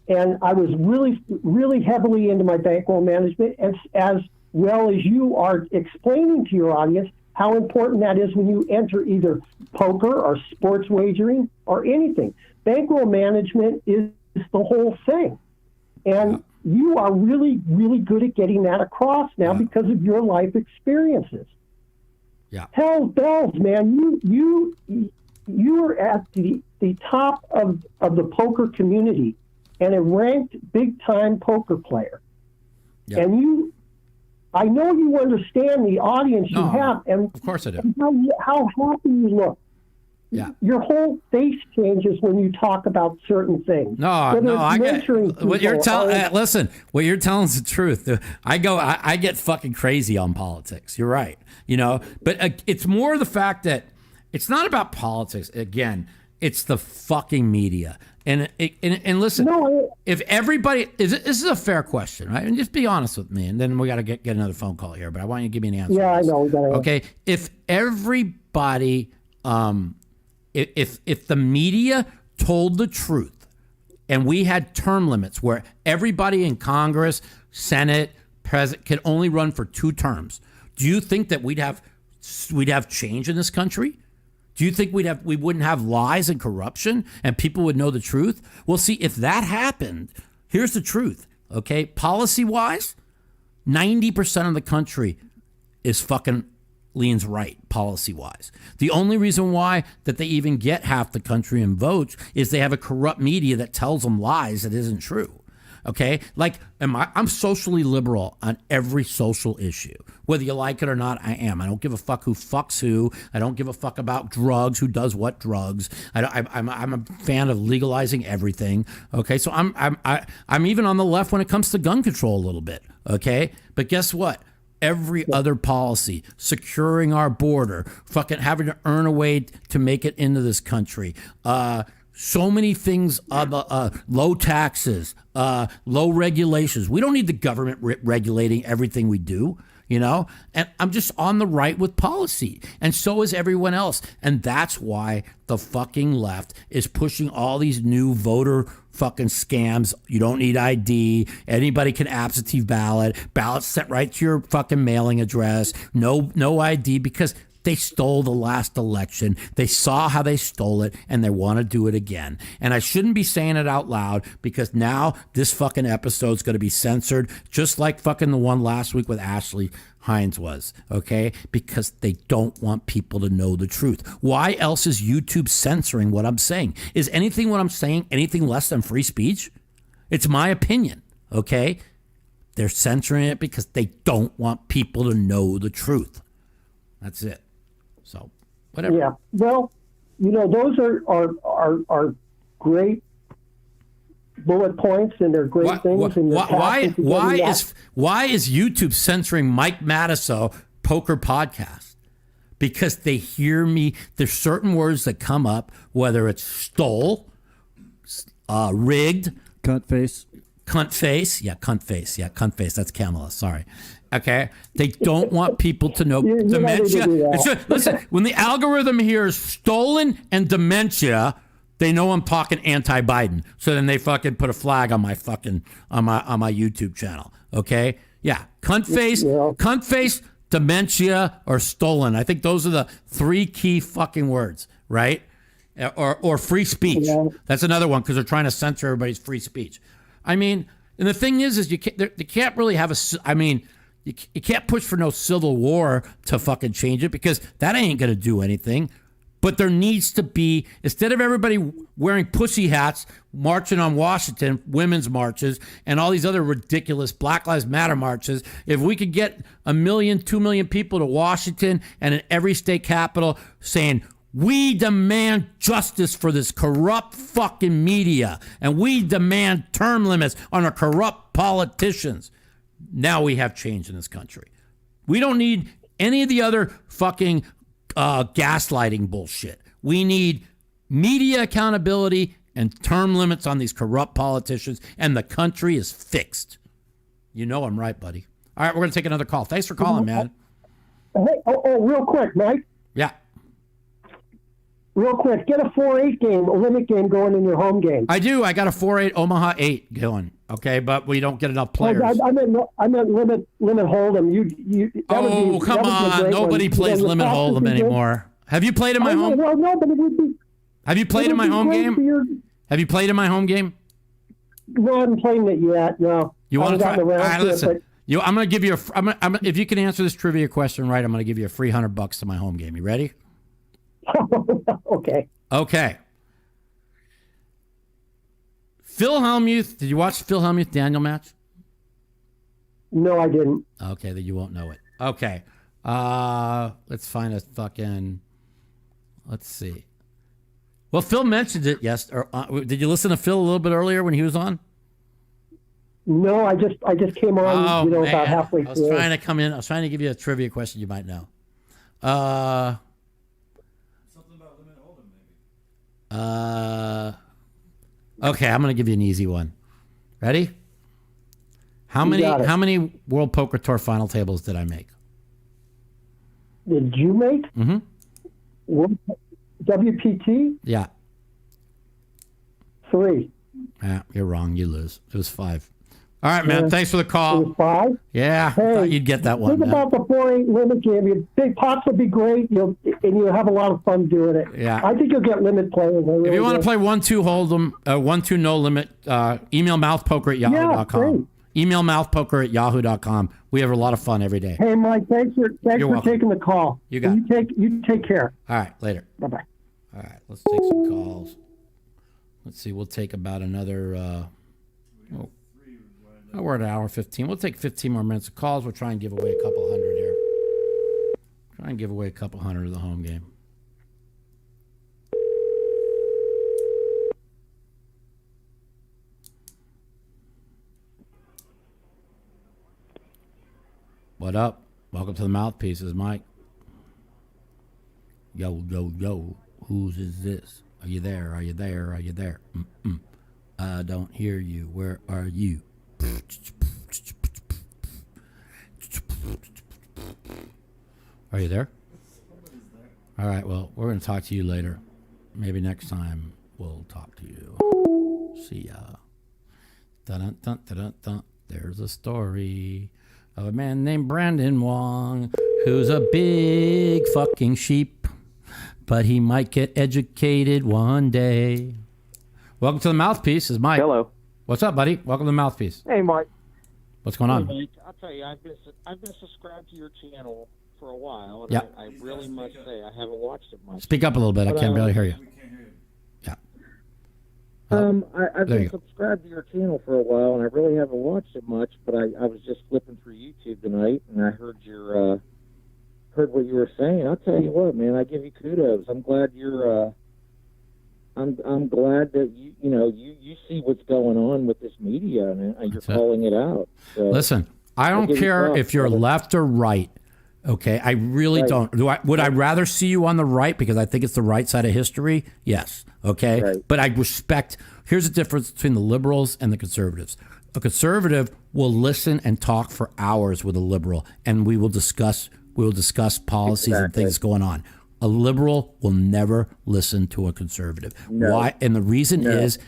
And I was really, really heavily into my bankroll management, as well as you are explaining to your audience how important that is when you enter either poker or sports wagering or anything. Bankroll management is the whole thing. And you are really, really good at getting that across now because of your life experiences. Yeah. Hell bells, man. You are at the top of the poker community and a ranked big-time poker player. Yeah. And I know you understand the audience you have, and of course I do. How happy you look. Yeah. Your whole face changes when you talk about certain things. I get what you're telling. Listen, what you're telling is the truth. I get fucking crazy on politics. You're right. But it's more the fact that it's not about politics. Again, it's the fucking media. And listen, if everybody this is a fair question, right? And just be honest with me, and then we got to get another phone call here. But I want you to give me an answer. Yeah, I know. Okay, if everybody, if the media told the truth, and we had term limits where everybody in Congress, Senate, President could only run for 2 terms, do you think that we'd have change in this country? Do you think we wouldn't have lies and corruption and people would know the truth? Well, see, if that happened, here's the truth, okay? Policy-wise, 90% of the country is fucking leans right policy-wise. The only reason why that they even get half the country in votes is they have a corrupt media that tells them lies that isn't true. Okay? Like, I'm socially liberal on every social issue. Whether you like it or not, I am. I don't give a fuck who fucks who. I don't give a fuck about drugs, who does what drugs. I'm a fan of legalizing everything. Okay? So I'm even on the left when it comes to gun control a little bit. Okay? But guess what? Every other policy, securing our border, fucking having to earn a way to make it into this country, so many things, low taxes, low regulations. We don't need the government regulating everything we do, you know? And I'm just on the right with policy. And so is everyone else. And that's why the fucking left is pushing all these new voter fucking scams. You don't need ID. Anybody can absentee ballot. Ballots sent right to your fucking mailing address. No ID, because they stole the last election. They saw how they stole it, and they want to do it again. And I shouldn't be saying it out loud, because now this fucking episode's going to be censored, just like fucking the one last week with Ashley Hines was, okay? Because they don't want people to know the truth. Why else is YouTube censoring what I'm saying? Is anything what I'm saying anything less than free speech? It's my opinion, okay? They're censoring it because they don't want people to know the truth. That's it. So, whatever. Yeah. Well, you know, those are great bullet points, and they're great things. Why is YouTube censoring Mike Madison poker podcast? Because they hear me. There's certain words that come up, whether it's stole, rigged, cunt face. Yeah, cunt face. That's Kamala. Sorry. Okay, they don't want people to know dementia. Listen, when the algorithm hears stolen and dementia, they know I'm talking anti-Biden. So then they fucking put a flag on my fucking on my YouTube channel. Okay, yeah, cunt face, dementia, or stolen. I think those are the three key fucking words, right? Or free speech. Yeah. That's another one, because they're trying to censor everybody's free speech. I mean, and the thing is you can't really have you can't push for no civil war to fucking change it, because that ain't going to do anything. But there needs to be, instead of everybody wearing pussy hats, marching on Washington, women's marches, and all these other ridiculous Black Lives Matter marches, if we could get 1 million, 2 million people to Washington and in every state capital saying, we demand justice for this corrupt fucking media, and we demand term limits on our corrupt politicians. Now we have change in this country. We don't need any of the other fucking gaslighting bullshit. We need media accountability and term limits on these corrupt politicians, and the country is fixed. You know I'm right, buddy. All right, we're going to take another call. Thanks for calling, man. Hey, real quick, Mike. Yeah. Real quick, get a 4-8 game, a limit game going in your home game. I do. I got a 4-8 Omaha 8 going. Okay, but we don't get enough players. I meant limit hold'em. Come on! Nobody plays limit hold'em anymore. Have you played in my home? Well, no, but it would be. Have you played in my home game? Have you played in my home game? No, I haven't played it yet. No. You want to try? All right, listen. I'm going to give you if you can answer this trivia question right, I'm going to give you a free $100 to my home game. You ready? Okay. Phil Hellmuth. Did you watch Phil Hellmuth Daniel match? No, I didn't. Okay, then you won't know it. Okay. Let's find a fucking. Let's see. Well, Phil mentioned it. Yes. Did you listen to Phil a little bit earlier when he was on? No, I just came on. About halfway through. I was trying to come in. I was trying to give you a trivia question you might know. Something about limit hold'em, maybe. Okay, I'm going to give you an easy one. Ready? How many World Poker Tour final tables did I make? Did you make? Mm-hmm. WPT? Yeah. 3. Yeah, you're wrong. You lose. It was 5. All right, man. Thanks for the call. It was 5? Yeah, hey, I thought you'd get that one. Think about the 4-8 limit game. Your big pots will be great, and you'll have a lot of fun doing it. Yeah. I think you'll get limit players. If you want to play 1-2 hold'em, 1-2 no limit, email mouthpoker@yahoo.com. Email mouthpoker@yahoo.com. We have a lot of fun every day. Hey, Mike, thanks for welcome. taking the call. You got it. You take care. All right, later. Bye-bye. All right, let's take some calls. Let's see, we'll take about another, we're at an hour 15. We'll take 15 more minutes of calls. We'll try and give away a couple hundred here. Try and give away a couple hundred of the home game. What up? Welcome to the Mouthpiece. This is Mike. Yo, yo, yo. Whose is this? Are you there? Are you there? Are you there? Mm-mm. I don't hear you. Where are you? Are you there? All right, well, we're going to talk to you later. Maybe next time we'll talk to you. See ya. Dun, dun, dun, dun, dun. There's a story of a man named Brandon Wong who's a big fucking sheep, but he might get educated one day. Welcome to the Mouthpiece. This is Mike. Hello. What's up, buddy? Welcome to the Mouthpiece. Hey, Mike. What's going on? Hey, Mike. I'll tell you, I've been subscribed to your channel for a while, and Yep. I really must say I haven't watched it much. Speak up a little bit. I But, can't barely hear you. Yeah. I've There been you go. subscribed to your channel for a while, and I really haven't watched it much. But I was just flipping through YouTube tonight, and I heard heard what you were saying. I'll tell you what, man. I give you kudos. I'm glad you're. I'm glad that you see what's going on with this media, and you're calling it out. So, Listen, I don't give you care props, if you're brother. left or right. Okay, I really Right. don't. Would I rather see you on the right because I think it's the right side of history? Yes. Okay, Right. but I respect. Here's the difference between the liberals and the conservatives. A conservative will listen and talk for hours with a liberal, and we will discuss policies and things going on. A liberal will never listen to a conservative. No. Why? And the reason No. is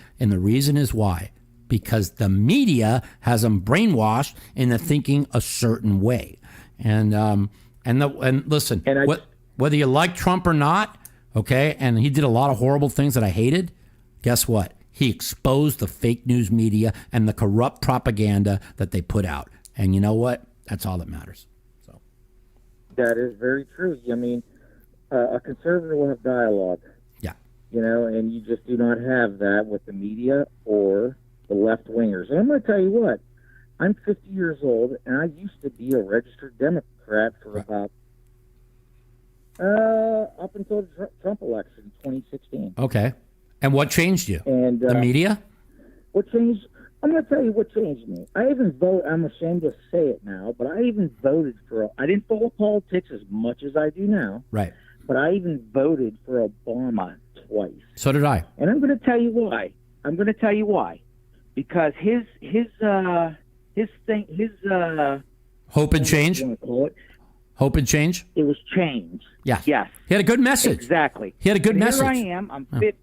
why? Because the media has them brainwashed into thinking a certain way. And listen, whether you like Trump or not, okay, and he did a lot of horrible things that I hated, guess what? He exposed the fake news media and the corrupt propaganda that they put out. And you know what? That's all that matters. So that is very true. I mean, a conservative will have dialogue. Yeah. And you just do not have that with the media or the left-wingers. And I'm going to tell you what, I'm 50 years old, and I used to be a registered Democrat for about, up until the Trump election, 2016. Okay. And what changed you? And the media? What changed? I'm going to tell you what changed me. I even vote. I'm ashamed to say it now, but I even voted for. I didn't follow politics as much as I do now. Right. But I even voted for Obama twice. So did I. And I'm going to tell you why. Because his Hope and change. What do you want to call it? Hope and change. It was change. Yeah. Yes. He had a good message. Exactly. He had a good And message. Here I am. I'm fit.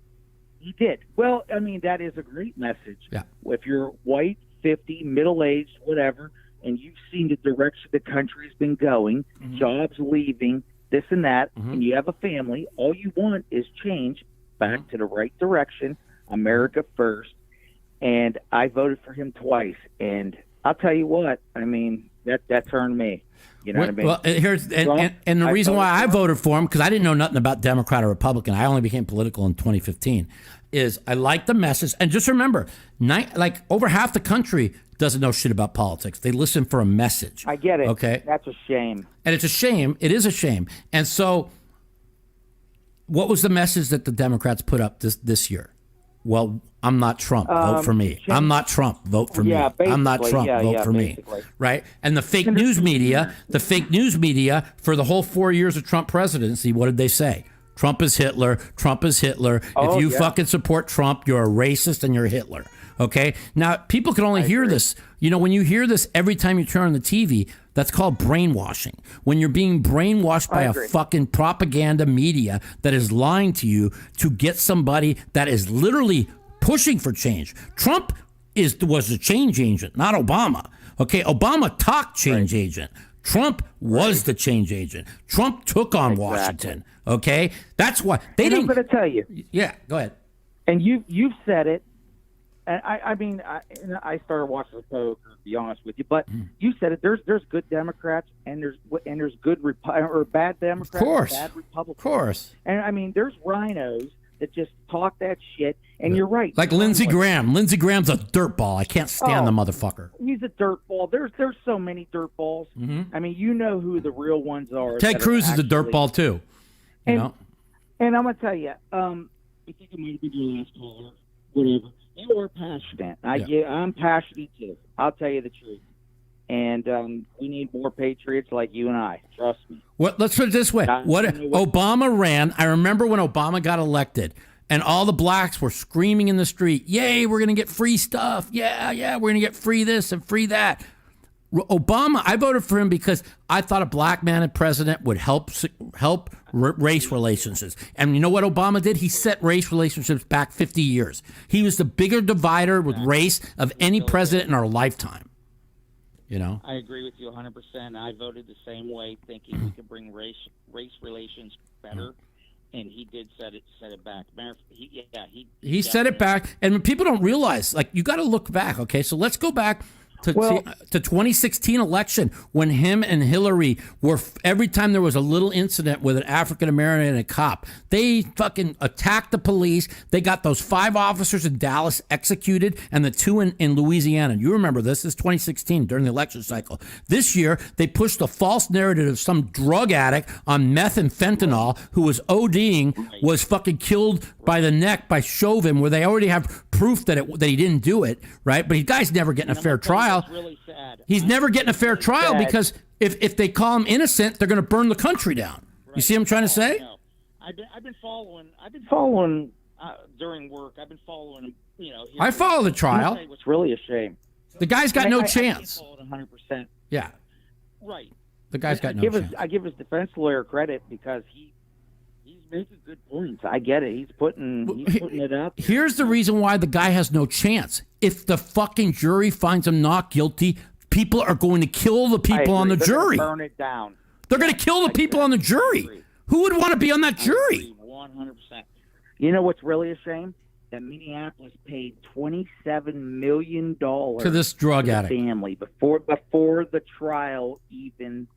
He did. Well, I mean, that is a great message. Yeah. If you're white, 50, middle-aged, whatever, and you've seen the direction the country's been going, jobs leaving, this and that, and you have a family, all you want is change back to the right direction, America first. And I voted for him twice. And I'll tell you what, I mean, that turned me. You know what I mean? Well, here's and the reason why I voted for him, because I didn't know nothing about Democrat or Republican. I only became political in 2015. Is I like the message, and just remember, like over half the country doesn't know shit about politics. They listen for a message. I get it. Okay, that's a shame. And it's a shame. It is a shame. And so, what was the message that the Democrats put up this year? Well, I'm not Trump. Vote for me. I'm not Trump. Vote for me. I'm not Trump. Vote for me. Right? And the fake news media, for the whole 4 years of Trump presidency, what did they say? Trump is Hitler. Trump is Hitler. If you fucking support Trump, you're a racist and you're Hitler. Okay? Now, people can only hear this. When you hear this every time you turn on the TV, that's called brainwashing. When you're being brainwashed by a fucking propaganda media that is lying to you to get somebody that is literally pushing for change. Trump was a change agent, not Obama. Okay, Obama talked change agent. Trump was the change agent. Trump took on Washington. Okay, that's why they didn't. I'm going to tell you. Yeah, go ahead. And you've said it. And I started watching the poker, to be honest with you. But you said it. There's good Democrats and there's good or bad Democrats, of course, bad Republicans. Of course. And I mean, there's rhinos that just talk that shit. And you're right. Like Lindsey Graham. Lindsey Graham's a dirtball. I can't stand the motherfucker. He's a dirtball. There's so many dirtballs. I mean, you know who the real ones are. Ted Cruz is a dirtball too. You know. And I'm gonna tell you, I think it might be your last caller. Whatever. You are passionate. I'm passionate too. I'll tell you the truth. And we need more patriots like you and I. Trust me. Let's put it this way. Obama ran. I remember when Obama got elected, and all the blacks were screaming in the street, "Yay, we're going to get free stuff. Yeah, we're going to get free this and free that." Obama, I voted for him because I thought a black man as president would help race relationships. And you know what Obama did? He set race relationships back 50 years. He was the bigger divider with race of any president in our lifetime. You know? I agree with you 100%. I voted the same way, thinking we could bring race relations better. And he did set it back. He set it back. And people don't realize, like, you got to look back, okay? So let's go back to 2016 election when him and Hillary were, every time there was a little incident with an African American and a cop, they fucking attacked the police. They got those 5 officers in Dallas executed and the 2 in Louisiana. You remember this is 2016 during the election cycle. This year, they pushed a false narrative of some drug addict on meth and fentanyl who was ODing, was fucking killed by the neck by Chauvin, where they already have proof that he didn't do it, right? But the guy's never getting a fair trial. Really sad. He's never getting a fair trial because if they call him innocent, they're going to burn the country down. Right. You see what I'm trying to say? No. I've been following during work. I've been following. I follow the trial. It's really a shame. The guy's got no chance. I 100%. Yeah. Right. The guy's got no chance. I give his defense lawyer credit because he's making good points. I get it. He's putting it up. Here's the reason why the guy has no chance. If the fucking jury finds him not guilty, people are going to kill the people on the jury. Burn it down. They're going to kill the people on the jury. Who would want to be on that jury? 100%. You know what's really a shame? That Minneapolis paid $27 million to this drug addict family before the trial even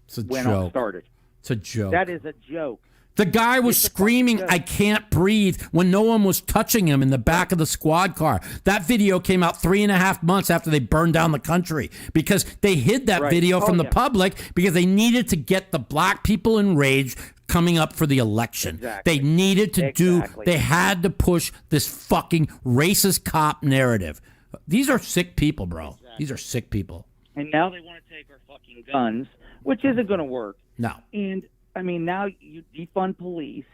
started. It's a joke. That is a joke. The guy was screaming, "I can't breathe," when no one was touching him in the back of the squad car. That video came out 3.5 months after they burned down the country because they hid that video from the public because they needed to get the black people enraged coming up for the election. Exactly. They needed to they had to push this fucking racist cop narrative. These are sick people, bro. Exactly. These are sick people. And now they want to take our fucking guns, which isn't going to work. No. And I mean, now you defund police,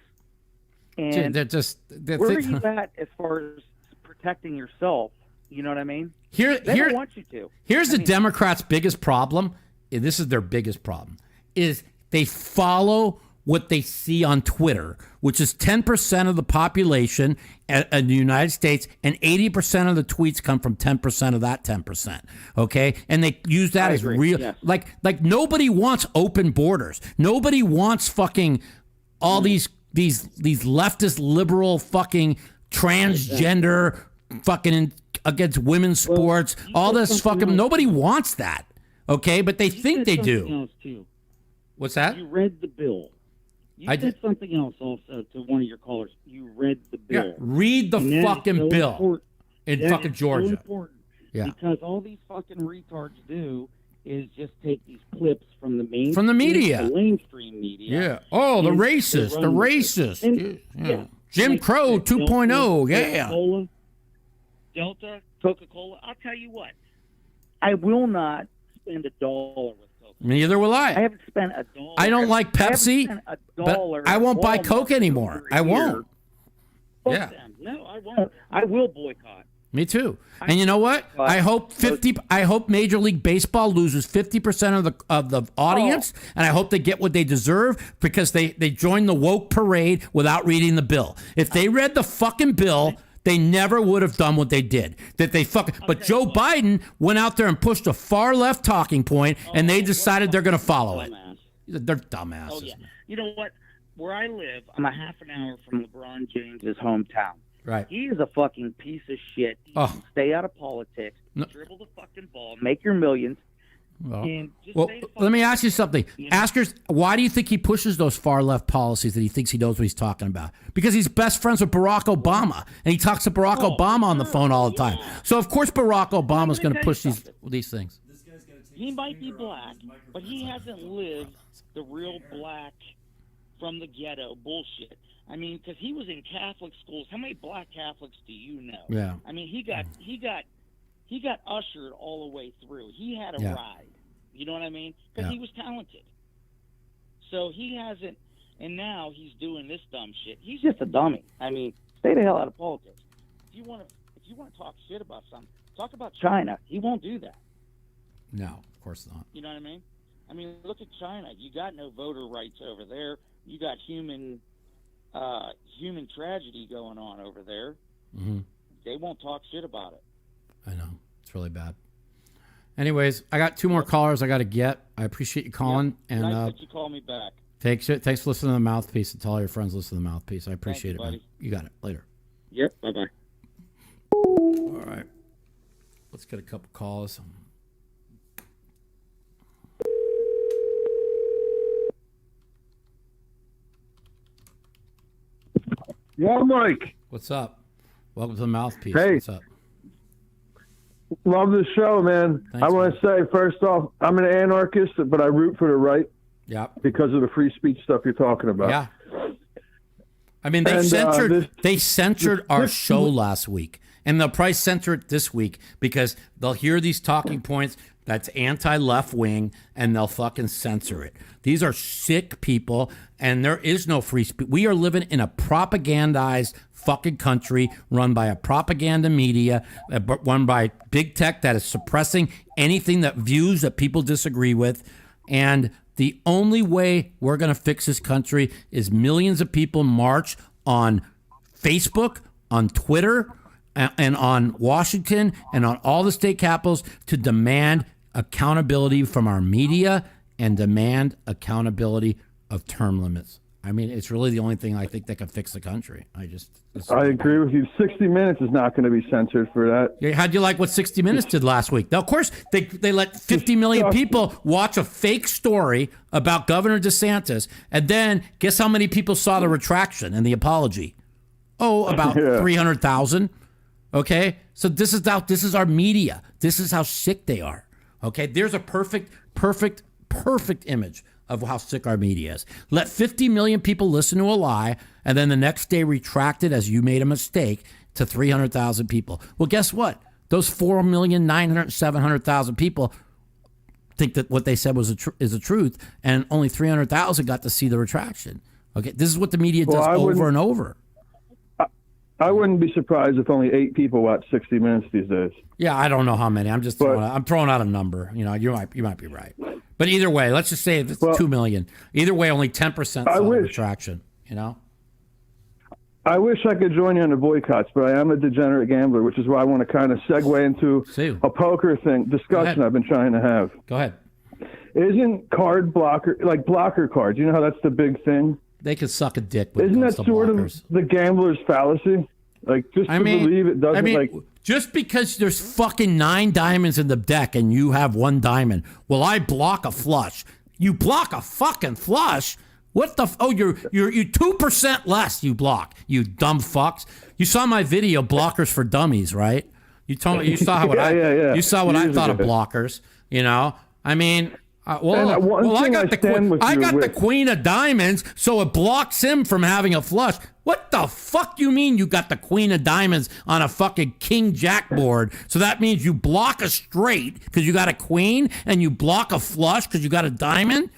and they're where are you at as far as protecting yourself? You know what I mean? They don't want you to. Here's the Democrats' biggest problem. And this is their biggest problem: is they follow what they see on Twitter, which is 10% of the population in the United States, and 80% of the tweets come from 10% of that 10%. Okay, and they use that as real. Yes. Like nobody wants open borders. Nobody wants fucking all these leftist liberal fucking transgender fucking against women's sports. All this fucking nobody wants that. Okay, but they think they do. What's that? You read the bill. You said something else also to one of your callers. You read the bill. Yeah, read the fucking bill in fucking Georgia. So important because all these fucking retards do is just take these clips from the media. The mainstream media. Yeah. Oh, the racist. Jim Crow 2.0. Yeah. Delta, Coca-Cola. I'll tell you what. I will not spend $1 with Neither will I. I haven't spent $1. I don't like Pepsi, but I won't buy Coke anymore. I won't. Yeah. No, I won't. I will boycott. Me too. And you know what? I hope Major League Baseball loses 50% of the audience, and I hope they get what they deserve because they joined the woke parade without reading the bill. If they read the fucking bill, they never would have done what they did. But Joe Biden went out there and pushed a far left talking point, and they decided they're going to follow it. They're dumbasses. Oh, yeah. You know what? Where I live, I'm a half an hour from LeBron James's hometown. Right. He is a fucking piece of shit. Stay out of politics. No. Dribble the fucking ball. Make your millions. Well, And just well stay the fuck let me ask you something. You know? Ask her, why do you think he pushes those far left policies that he thinks he knows what he's talking about? Because he's best friends with Barack Obama, and he talks to Barack Obama on the phone all the time. So of course Barack Obama's going to push these things. He might be black, but he hasn't lived the real black from the ghetto bullshit. I mean, because he was in Catholic schools. How many black Catholics do you know? Yeah. I mean, he got ushered all the way through. He had a ride. You know what I mean? Because he was talented. So he hasn't, and now he's doing this dumb shit. He's just a dummy. I mean, stay the hell out of politics. If you want to talk shit about something, talk about China. He won't do that. No, of course not. You know what I mean? I mean, look at China. You got no voter rights over there. You got human tragedy going on over there. Mm-hmm. They won't talk shit about it. I know. It's really bad. Anyways, I got 2 more callers I got to get. I appreciate you calling. Yep. And nice that you call me back. Thanks for listening to the Mouthpiece, and tell all your friends listen to the Mouthpiece. I appreciate Thank you, it, man. You got it. Later. Yep. Bye-bye. All right. Let's get a couple calls. Yeah, Mike. What's up? Welcome to the Mouthpiece. Hey. What's up? Love the show, man. Thanks, I want to say, first off, I'm an anarchist, but I root for the right. Yeah. Because of the free speech stuff you're talking about. Yeah. I mean, they censored our show last week, and they'll probably censor it this week because they'll hear these talking points that's anti-left wing, and they'll fucking censor it. These are sick people, and there is no free speech. We are living in a propagandized fucking country run by a propaganda media, run by big tech that is suppressing anything that views that people disagree with. And the only way we're going to fix this country is millions of people march on Facebook, on Twitter, and on Washington, and on all the state capitals to demand accountability from our media and demand accountability of term limits. I mean, it's really the only thing I think that can fix the country. I agree with you. 60 Minutes is not going to be censored for that. Yeah, how'd you like what 60 Minutes did last week? Now, of course, they let 50 million people watch a fake story about Governor DeSantis, and then guess how many people saw the retraction and the apology? Oh, about 300,000. Okay, so this is our media. This is how sick they are. Okay, there's a perfect image of how sick our media is. Let 50 million people listen to a lie, and then the next day retract it as you made a mistake to 300,000 people. Well, guess what? Those 4,907,000 people think that what they said is the truth, and only 300,000 got to see the retraction. Okay, this is what the media does over and over. I wouldn't be surprised if only 8 people watch 60 Minutes these days. Yeah, I don't know how many. I'm throwing out a number. You know, you might be right. But either way, let's just say if it's 2 million. Either way, only 10% saw the retraction. You know. I wish I could join you on the boycotts, but I am a degenerate gambler, which is why I want to kind of segue into a poker discussion I've been trying to have. Go ahead. Isn't card blocker cards? You know how that's the big thing. They can suck a dick. Isn't that sort of the gambler's fallacy? Like, believe it doesn't, just because there's fucking 9 diamonds in the deck and you have 1 diamond, I block a flush. You block a fucking flush? What the? You're 2% less. You block. You dumb fucks. You saw my video, blockers for dummies, right? You saw what I thought of blockers. You know, I mean. I got the queen of diamonds, so it blocks him from having a flush. What the fuck you mean you got the queen of diamonds on a fucking king jack board? So that means you block a straight because you got a queen, and you block a flush because you got a diamond?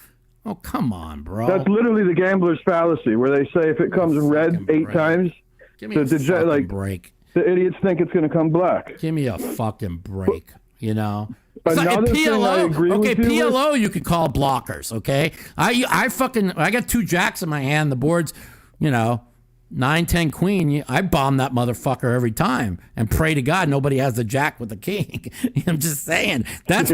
Oh, come on, bro. That's literally the gambler's fallacy, where they say if it comes red 8 times, give me a fucking break. The idiots think it's going to come black. Give me a fucking break, you know? Another PLO, you could call blockers, okay? I got 2 jacks in my hand. The board's, 9-10 queen. I bomb that motherfucker every time and pray to God nobody has the jack with the king. I'm just saying. That's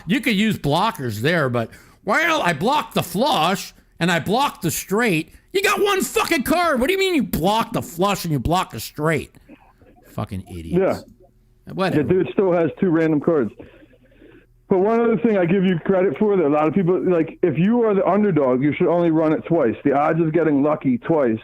you could use blockers there, but I blocked the flush and I blocked the straight. You got 1 fucking card. What do you mean you block the flush and you block the straight? Fucking idiots. Yeah. Whatever. The dude still has 2 random cards. But one other thing I give you credit for that a lot of people, like, if you are the underdog, you should only run it twice. The odds of getting lucky twice,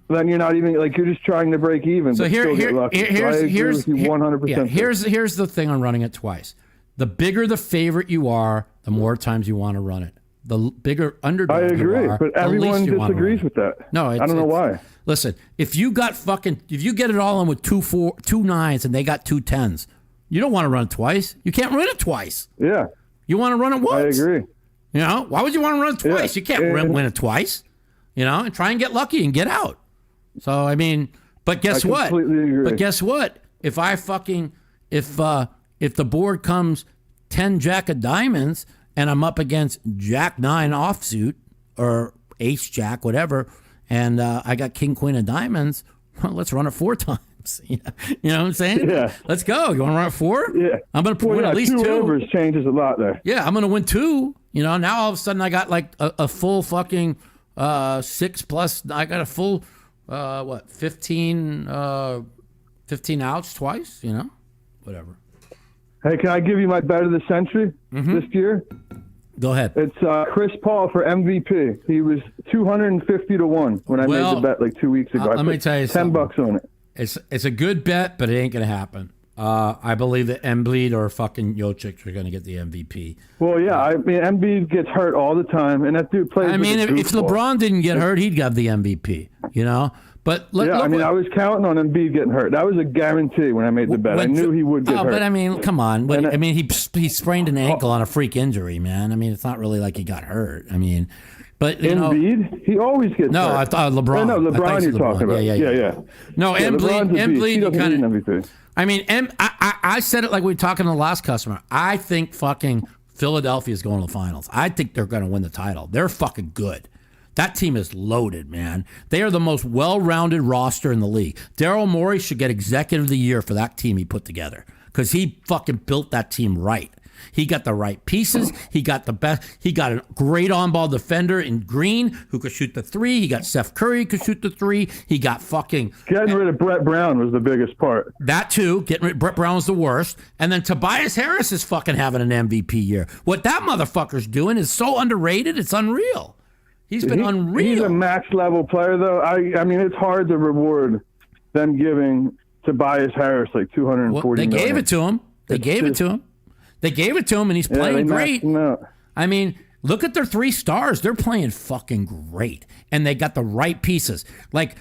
then you're not even, like, you're just trying to break even. So here's 100%. Here's the thing on running it twice. The bigger the favorite you are, the more times you want to run it. The bigger underdog I agree, you are, but the everyone least you want to disagrees run with that. No, I don't know why. Listen, if you get it all in with 2 9s and they got 2 10s, you don't want to run it twice. You can't run it twice. Yeah. You want to run it once. I agree. You know, why would you want to run it twice? Yeah. You can't win it twice. You know, and try and get lucky and get out. So I mean, but guess what? completely agree. But guess what? If the board comes 10 Jack of Diamonds and I'm up against Jack 9 offsuit or Ace Jack, whatever, and I got King Queen of Diamonds, well, let's run it 4 times. You know what I'm saying? Yeah. Let's go. You want to run it 4? Yeah. I'm going to win at least 2. 2 overs changes a lot there. Yeah, I'm going to win 2. You know, now all of a sudden I got like a full fucking 6 plus. I got a full 15 outs twice. You know, whatever. Hey, can I give you my bet of the century this year? Go ahead. It's Chris Paul for MVP. He was 250 to 1 when I made the bet like 2 weeks ago. Let me tell you something. $10 on it. It's a good bet, but it ain't gonna happen. I believe that Embiid or fucking Jokic are gonna get the MVP. Well, yeah, I mean Embiid gets hurt all the time, and that dude plays. I mean, if LeBron didn't get hurt, he'd got the MVP. You know, but I was counting on Embiid getting hurt. That was a guarantee when I made the bet. I knew he would get hurt. But I mean, come on. I mean, he sprained an ankle on a freak injury, man. I mean, it's not really like he got hurt. I mean. But Embiid, he always gets hurt. I thought LeBron. No, LeBron you're talking about. Yeah. No, Embiid, he doesn't need MVP. I mean, I said it like we were talking to the last customer. I think fucking Philadelphia is going to the finals. I think they're going to win the title. They're fucking good. That team is loaded, man. They are the most well-rounded roster in the league. Daryl Morey should get Executive of the Year for that team he put together because he fucking built that team right. He got the right pieces. He got the best. He got a great on-ball defender in Green who could shoot the 3. He got Steph Curry who could shoot the 3. He got fucking... Getting rid of Brett Brown was the biggest part. That too. Brett Brown was the worst. And then Tobias Harris is fucking having an MVP year. What that motherfucker's doing is so underrated, it's unreal. He's been unreal. He's a max-level player, though. I mean, it's hard to reward them giving Tobias Harris like $240 million. They gave it to him. They gave it to him, and he's playing great. I mean, look at their 3 stars. They're playing fucking great, and they got the right pieces. Like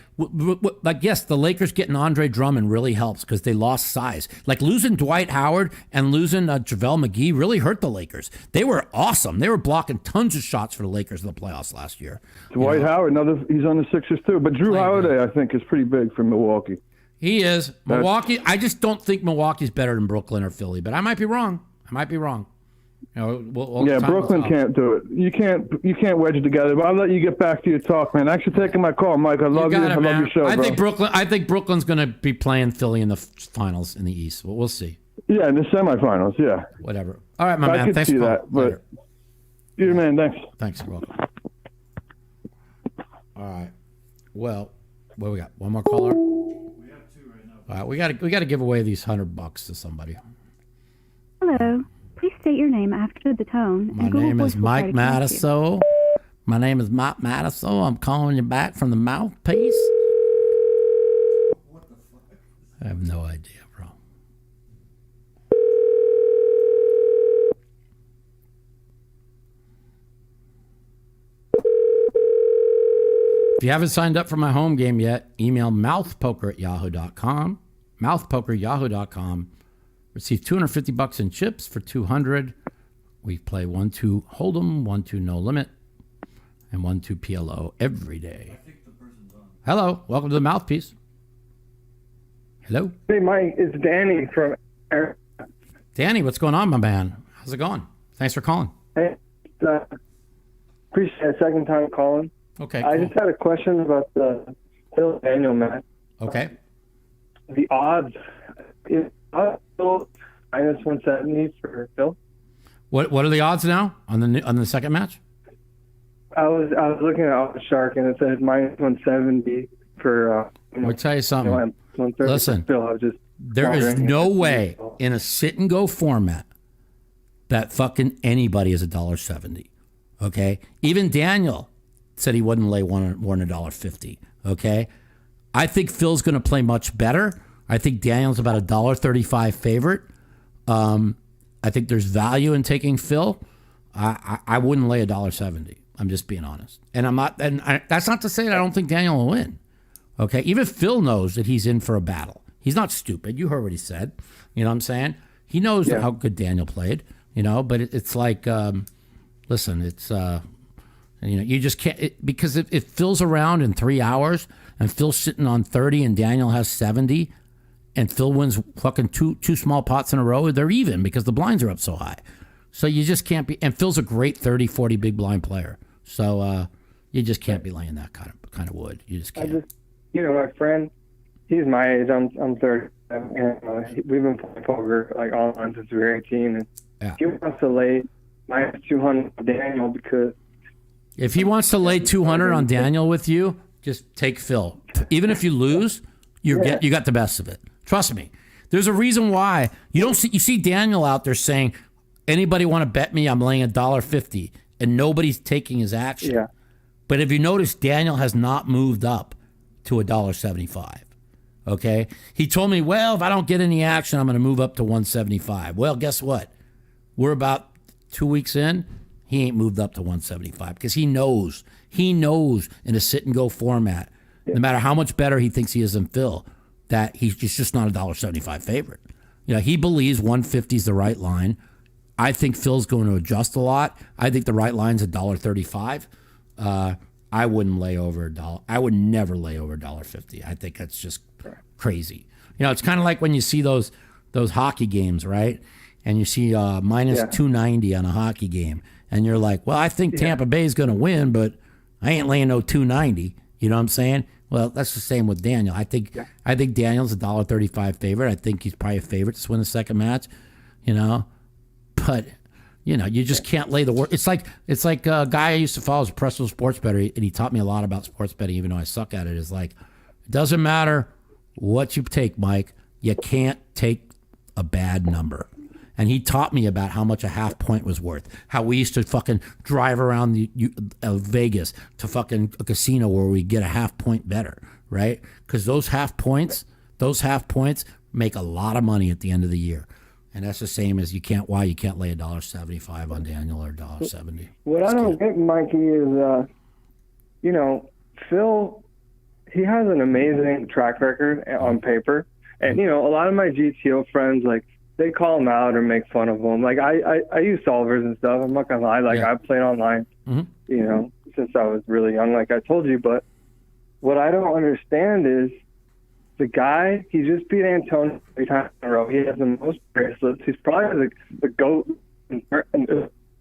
yes, the Lakers getting Andre Drummond really helps because they lost size. Like losing Dwight Howard and losing JaVale McGee really hurt the Lakers. They were awesome. They were blocking tons of shots for the Lakers in the playoffs last year. Dwight Howard, he's on the Sixers too. But Drew Holiday, I think, is pretty big for Milwaukee. He is. Milwaukee, I just don't think Milwaukee's better than Brooklyn or Philly, but I might be wrong. You know, Brooklyn can't do it. You can't wedge it together. But I'll let you get back to your talk, man. Thanks for taking my call, Mike. I love you. I love your show, bro. I think Brooklyn's going to be playing Philly in the finals in the East. But we'll see. Yeah, in the semifinals. Yeah. Whatever. All right, my man. Thanks for calling. But you're the man. Thanks. Thanks. You're welcome. All right. Well, what we got? One more caller. We have 2 right now. All right, we got to give away these $100 to somebody. Hello. Please state your name after the tone. My name is Mike Madison. My name is Mike Madison. I'm calling you back from the Mouthpiece. What the fuck? I have no idea, bro. If you haven't signed up for my home game yet, email mouthpoker@yahoo.com. Mouthpoker@yahoo.com. Receive $250 in chips for $200. We play 1-2 Hold'em, 1-2 No Limit, and 1-2 PLO every day. I think the person's on. Hello, welcome to the Mouthpiece. Hello. Hey, Mike, it's Danny from. Danny, what's going on, my man? How's it going? Thanks for calling. Hey, appreciate it. Second time calling. Okay. I cool. just had a question about the Phil Daniel match. Okay. The odds. Is still minus 170 for Phil? What are the odds now on the second match? I was looking at Shark and it said minus 170 for. I'll tell you something. 130. Listen, Still, I was just there is no way in a sit and go format that fucking anybody is $1.70. Okay, even Daniel said he wouldn't lay more than $1.50. Okay, I think Phil's going to play much better. I think Daniel's about $1.35 favorite. I think there's value in taking Phil. I wouldn't lay $1.70. I'm just being honest, and I'm not. And that's not to say that I don't think Daniel will win. Okay, even Phil knows that he's in for a battle. He's not stupid. You heard what he said. You know what I'm saying? He knows how good Daniel played. You know, but it's like, listen, it's you just can't because if Phil's around in 3 hours and Phil's sitting on 30 and Daniel has 70. And Phil wins fucking two small pots in a row, they're even because the blinds are up so high. So you just can't be. And Phil's a great 30, 40 big blind player. So you just can't be laying that kind of wood. You just can't. My friend, he's my age. I'm 30, and we've been playing poker like online since we were 18. And he wants to lay minus 200 on Daniel because if he wants to lay 200 on Daniel with you, just take Phil. Even if you lose, you got the best of it. Trust me. There's a reason why you see Daniel out there saying, anybody want to bet me I'm laying $1.50 and nobody's taking his action. Yeah. But if you notice, Daniel has not moved up to $1.75. Okay. He told me, well, if I don't get any action, I'm going to move up to $1.75. Well, guess what? We're about 2 weeks in. He ain't moved up to $1.75 because he knows in a sit and go format, no matter how much better he thinks he is than Phil, that he's just not $1.75 favorite. You know, he believes 150 is the right line. I think Phil's going to adjust a lot. I think the right line's $1.35. I wouldn't lay over $1. I would never lay over $1.50. I think that's just crazy. You know, it's kind of like when you see those hockey games, right? And you see minus 290 on a hockey game, and you're like, well, I think Tampa Bay is going to win, but I ain't laying no 290. You know what I'm saying? Well, that's the same with Daniel. I think Daniel's $1.35 favorite. I think he's probably a favorite to win the second match. You know, but you know, you just can't lay the work. It's like a guy I used to follow as a professional sports bettor, and he taught me a lot about sports betting, even though I suck at it. Is like, it doesn't matter what you take, Mike. You can't take a bad number. And he taught me about how much a half point was worth. How we used to fucking drive around Vegas to fucking a casino where we get a half point better, right? Because those half points make a lot of money at the end of the year. And that's the same as you can't lay $1.75 on Daniel or $1.70. What I don't get, Mikey, is Phil, he has an amazing track record on paper. And, a lot of my GTO friends, like, they call him out or make fun of him. Like, I use solvers and stuff. I'm not going to lie. Like, I've played online, since I was really young, like I told you. But what I don't understand is the guy, he just beat Antonio 3 times in a row. He has the most bracelets. He's probably the GOAT in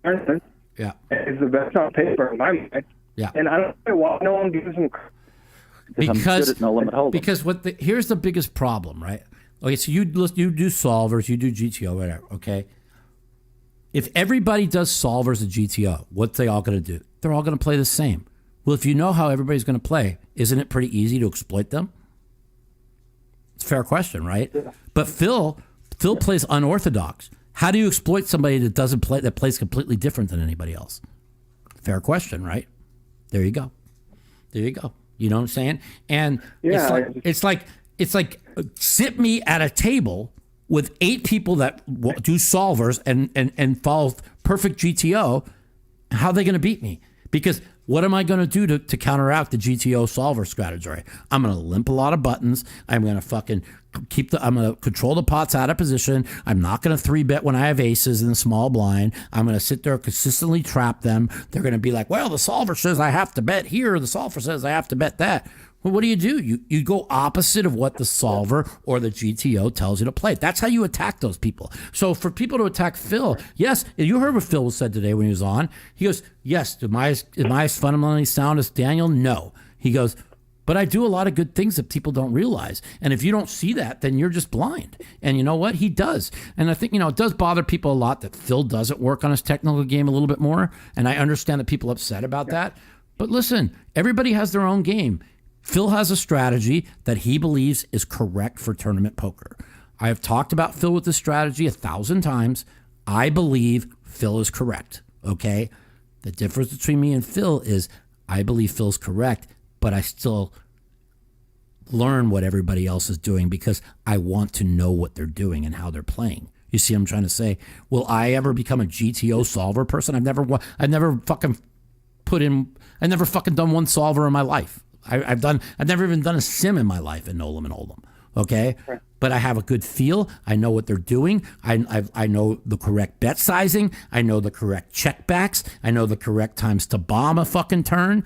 tournament. Yeah. He's the best on paper in my mind. Yeah. And I don't know why no one gives him credit. Because here's the biggest problem, right? Okay, so you do solvers, you do GTO, whatever, okay? If everybody does solvers and GTO, what's they all going to do? They're all going to play the same. Well, if you know how everybody's going to play, isn't it pretty easy to exploit them? It's a fair question, right? Yeah. But Phil plays unorthodox. How do you exploit somebody that plays completely different than anybody else? Fair question, right? There you go. You know what I'm saying? And it's like sit me at a table with 8 people that do solvers and follow perfect GTO. How are they going to beat me? Because what am I going to do to counteract the GTO solver strategy? I'm going to limp a lot of buttons. I'm going to fucking I'm going to control the pots out of position. I'm not going to 3-bet when I have aces in the small blind. I'm going to sit there consistently trap them. They're going to be like, well, the solver says I have to bet here. The solver says I have to bet that. Well, what do? You go opposite of what the solver or the GTO tells you to play. That's how you attack those people. So for people to attack Phil, yes, you heard what Phil said today when he was on. He goes, yes, am I as fundamentally sound as Daniel? No. He goes, but I do a lot of good things that people don't realize. And if you don't see that, then you're just blind. And you know what? He does. And I think, it does bother people a lot that Phil doesn't work on his technical game a little bit more. And I understand that people are upset about that. But listen, everybody has their own game. Phil has a strategy that he believes is correct for tournament poker. I have talked about Phil with this strategy 1,000 times. I believe Phil is correct, okay? The difference between me and Phil is I believe Phil's correct, but I still learn what everybody else is doing because I want to know what they're doing and how they're playing. You see what I'm trying to say? Will I ever become a GTO solver person? I've never fucking done one solver in my life. I've never even done a sim in my life in No Limit Hold'em. Okay, right. But I have a good feel. I know what they're doing. I know the correct bet sizing. I know the correct checkbacks. I know the correct times to bomb a fucking turn.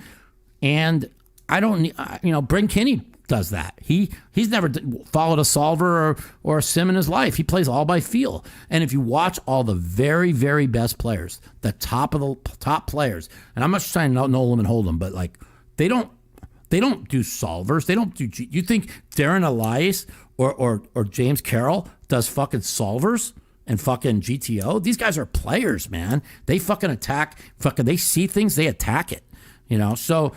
And I don't need, Bryn Kinney does that. He's never followed a solver or a sim in his life. He plays all by feel. And if you watch all the very, very best players, the top of the top players, and I'm not saying no limit hold'em, but like they don't do solvers. They don't do. You think Darren Elias or James Carroll does fucking solvers and fucking GTO? These guys are players, man. They fucking attack. They see things. They attack it. So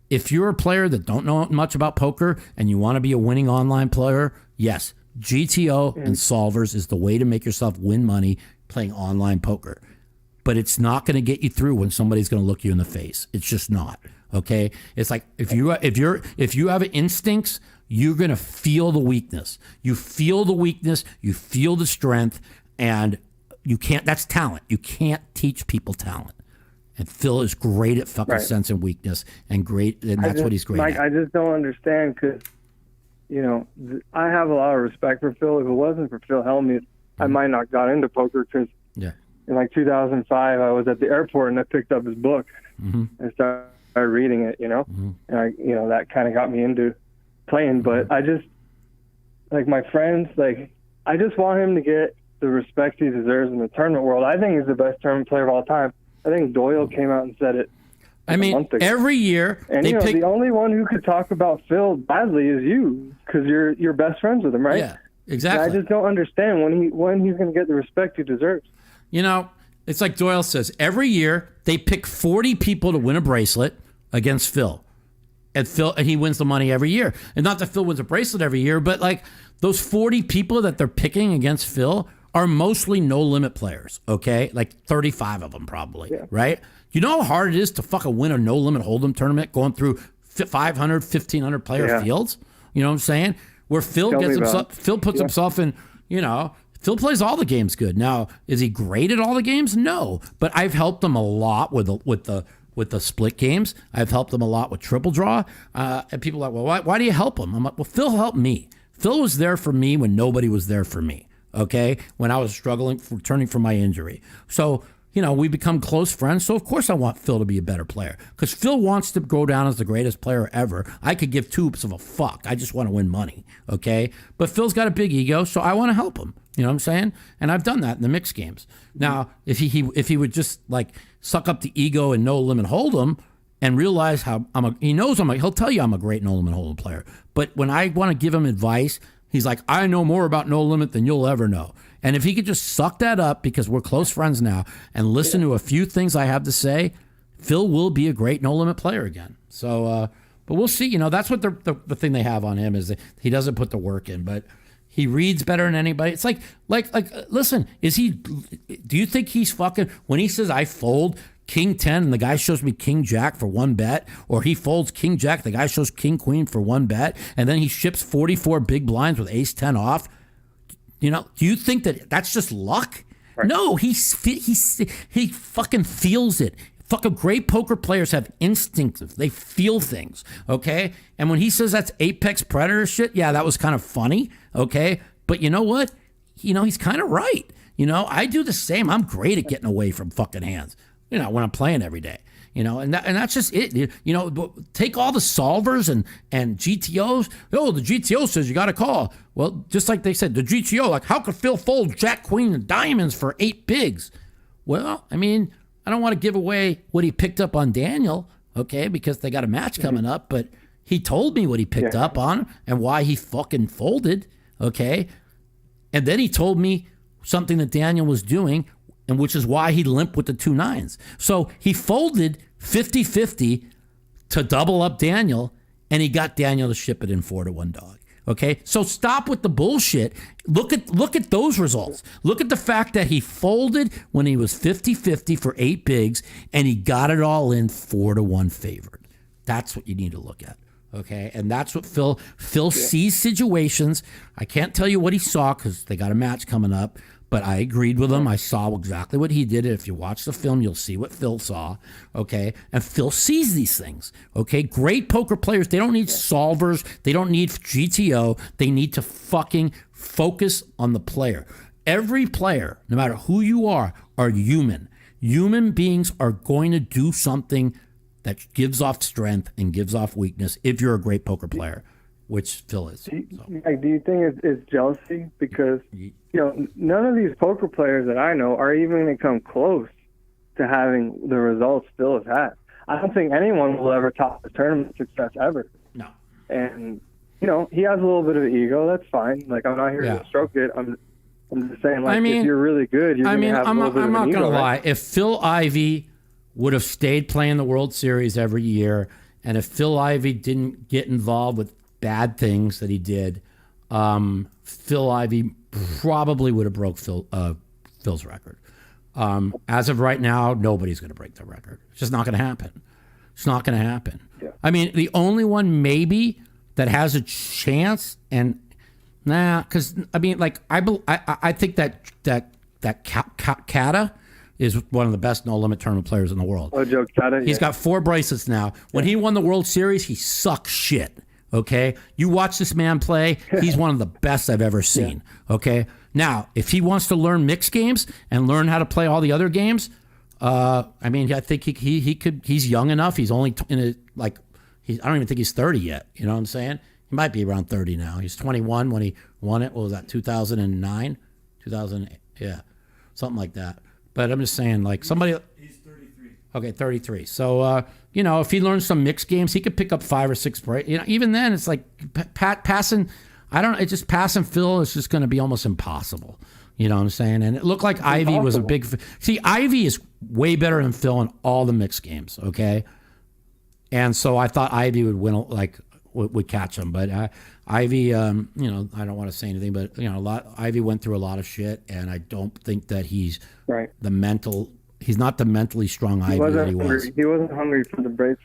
if you're a player that don't know much about poker and you want to be a winning online player, yes, GTO and solvers is the way to make yourself win money playing online poker. But it's not going to get you through when somebody's going to look you in the face. It's just not. Okay, it's like if you have instincts, you're gonna feel the weakness. You feel the weakness, you feel the strength, and you can't. That's talent. You can't teach people talent. And Phil is great at fucking sensing weakness, and that's what he's great Mike, at. I just don't understand because, I have a lot of respect for Phil. If it wasn't for Phil Hellmuth, I might not got into poker because in like 2005, I was at the airport and I picked up his book and started reading it, and I, that kind of got me into playing. But I just, like my friends, I just want him to get the respect he deserves in the tournament world. I think he's the best tournament player of all time. I think Doyle came out and said it. Every year, and the only one who could talk about Phil badly is you, because you're best friends with him, right? Yeah, exactly. And I just don't understand when he's going to get the respect he deserves. It's like Doyle says, every year they pick 40 people to win a bracelet against Phil. And he wins the money every year. And not that Phil wins a bracelet every year, but like those 40 people that they're picking against Phil are mostly no limit players, okay? Like 35 of them probably, right? You know how hard it is to fucking win a no limit hold'em tournament going through 500, 1,500 player fields? You know what I'm saying? Where Phil puts himself in, Phil plays all the games good. Now, is he great at all the games? No. But I've helped him a lot with the split games. I've helped him a lot with triple draw. And people are like, well, why do you help him? I'm like, well, Phil helped me. Phil was there for me when nobody was there for me, okay? When I was struggling, returning from my injury. So, we become close friends. So, of course, I want Phil to be a better player because Phil wants to go down as the greatest player ever. I could give two oops of a fuck. I just want to win money, okay? But Phil's got a big ego, so I want to help him. You know what I'm saying? And I've done that in the mixed games. Now, if he would just like suck up the ego and no limit hold'em and realize how he'll tell you I'm a great no limit hold'em player. But when I want to give him advice, he's like, I know more about no limit than you'll ever know. And if he could just suck that up because we're close friends now and listen to a few things I have to say, Phil will be a great no limit player again. So, but we'll see. That's what the thing they have on him is that he doesn't put the work in, but he reads better than anybody. It's like, listen, do you think he's fucking, when he says I fold King 10 and the guy shows me King Jack for one bet, or he folds King Jack, the guy shows King Queen for one bet, and then he ships 44 big blinds with Ace 10 off? Do you think that that's just luck? Right. No, he fucking feels it. Fucking great poker players have instincts. They feel things, okay? And when he says that's apex predator shit, yeah, that was kind of funny, okay? But you know what? He's kind of right. I do the same. I'm great at getting away from fucking hands, when I'm playing every day. And that's just it. Take all the solvers and GTOs. Oh, the GTO says you got to call. Well, just like they said, the GTO, like, how could Phil fold Jack, Queen, and Diamonds for 8 bigs? Well, I don't want to give away what he picked up on Daniel, okay, because they got a match coming up, but he told me what he picked up on and why he fucking folded, okay? And then he told me something that Daniel was doing, and which is why he limped with the 2 9s. So he folded 50-50 to double up Daniel, and he got Daniel to ship it in 4-1 dog. Okay, so stop with the bullshit. Look at those results. Look at the fact that he folded when he was 50-50 for 8 bigs, and he got it all in 4-1 favored. That's what you need to look at. Okay, and that's what Phil sees situations. I can't tell you what he saw because they got a match coming up, but I agreed with him. I saw exactly what he did. If you watch the film, you'll see what Phil saw. Okay, and Phil sees these things. Okay, great poker players, they don't need solvers. They don't need GTO. They need to fucking focus on the player. Every player, no matter who you are human. Human beings are going to do something that gives off strength and gives off weakness if you're a great poker player, which Phil is. Do you think it's jealousy? Because none of these poker players that I know are even going to come close to having the results Phil has had. I don't think anyone will ever top the tournament success ever. No. And he has a little bit of ego. That's fine. Like, I'm not here to stroke it. I'm just saying, like, if you're really good, you're going to have a little bit of an ego. I'm not going to lie. Right? If Phil Ivey would have stayed playing the World Series every year, and if Phil Ivey didn't get involved with bad things that he did, Phil Ivey probably would have broke Phil's record. As of right now, nobody's going to break the record. It's just not going to happen. It's not going to happen. Yeah. I mean, the only one maybe that has a chance, and because I mean, like I think that Kata is one of the best no-limit tournament players in the world. Oh, Joe Kata, He's got 4 bracelets now. When he won the World Series, he sucked shit, okay? You watch this man play, he's one of the best I've ever seen, okay? Now, if he wants to learn mixed games and learn how to play all the other games, I mean, I think he could. He's young enough. He's only I don't even think he's 30 yet. You know what I'm saying? He might be around 30 now. He's 21 when he won it. What was that, 2009? 2000, yeah, something like that. But I'm just saying, like, somebody... He's 33. Okay, 33. So, if he learns some mixed games, he could pick up 5 or 6 breaks. Even then, it's like passing... passing Phil is just going to be almost impossible. You know what I'm saying? And it looked like Ivy was a big... See, Ivy is way better than Phil in all the mixed games, okay? And so I thought Ivy would win, would catch him. But Ivy, I don't want to say anything, but, Ivy went through a lot of shit, and I don't think that he's... Right. He's not the mentally strong Ivy that he was. He wasn't hungry for the breaks.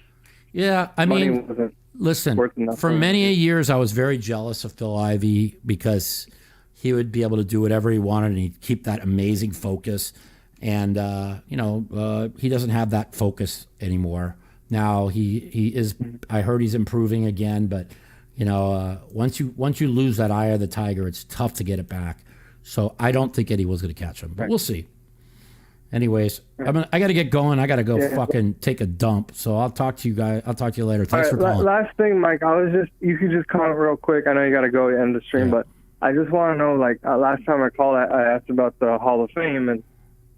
Yeah, I mean, listen, for many years I was very jealous of Phil Ivey because he would be able to do whatever he wanted and he'd keep that amazing focus. And, he doesn't have that focus anymore. Now he is, I heard he's improving again, but, once you lose that eye of the tiger, it's tough to get it back. So I don't think Eddie was going to catch him, but we'll see. Anyways, I got to get going. I got to go fucking take a dump. So I'll talk to you guys. I'll talk to you later. Thanks for calling. Last thing, Mike, you could just comment real quick. I know you got to go to end the stream, but I just want to know, last time I called, I asked about the Hall of Fame, and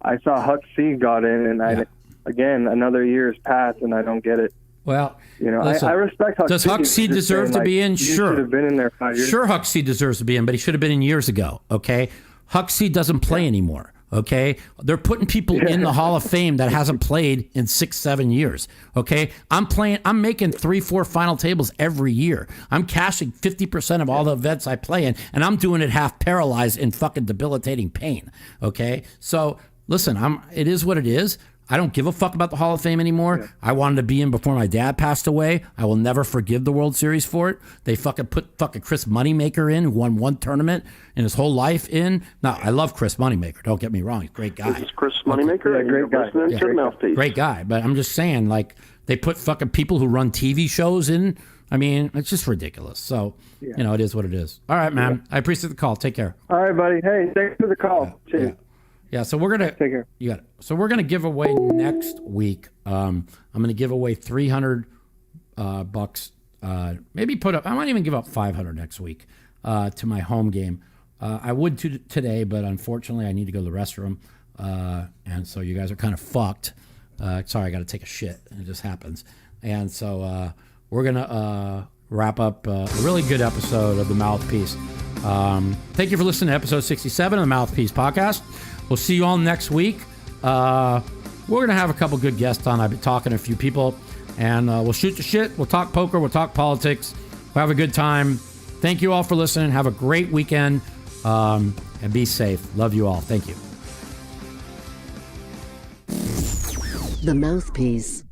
I saw Huck C got in, and again, another year's passed, and I don't get it. Well, listen, I respect Huck C. Does Huck C deserve to be in? Sure. Should have been in there 5 years. Sure, Huck C deserves to be in, but he should have been in years ago. Okay, Huck C doesn't play anymore. Okay, they're putting people in the Hall of Fame that hasn't played in 6-7 years. Okay, I'm making 3-4 final tables every year. I'm cashing 50% of all the events I play in, and I'm doing it half paralyzed in fucking debilitating pain. Okay, so listen, it is what it is. I don't give a fuck about the Hall of Fame anymore. Yeah. I wanted to be in before my dad passed away. I will never forgive the World Series for it. They fucking put Chris Moneymaker in, who won 1 tournament in his whole life in. Now, I love Chris Moneymaker. Don't get me wrong. He's a great guy. This is Chris Moneymaker. Yeah, great guy. Yeah. Mouthpiece. Great guy. But I'm just saying, they put fucking people who run TV shows in. I mean, it's just ridiculous. So, it is what it is. All right, man. I appreciate the call. Take care. All right, buddy. Hey, thanks for the call. Cheers. Yeah, so we're gonna take care. You got it. So we're gonna give away next week. I'm gonna give away $300 bucks. Maybe I might even give up $500 next week to my home game. I would today, but unfortunately I need to go to the restroom, and so you guys are kind of fucked. Sorry, I got to take a shit. It just happens. And so we're gonna wrap up a really good episode of the Mouthpiece. Thank you for listening to episode 67 of the Mouthpiece podcast. We'll see you all next week. We're going to have a couple good guests on. I've been talking to a few people. And we'll shoot the shit. We'll talk poker. We'll talk politics. We'll have a good time. Thank you all for listening. Have a great weekend. And be safe. Love you all. Thank you. The Mouthpiece.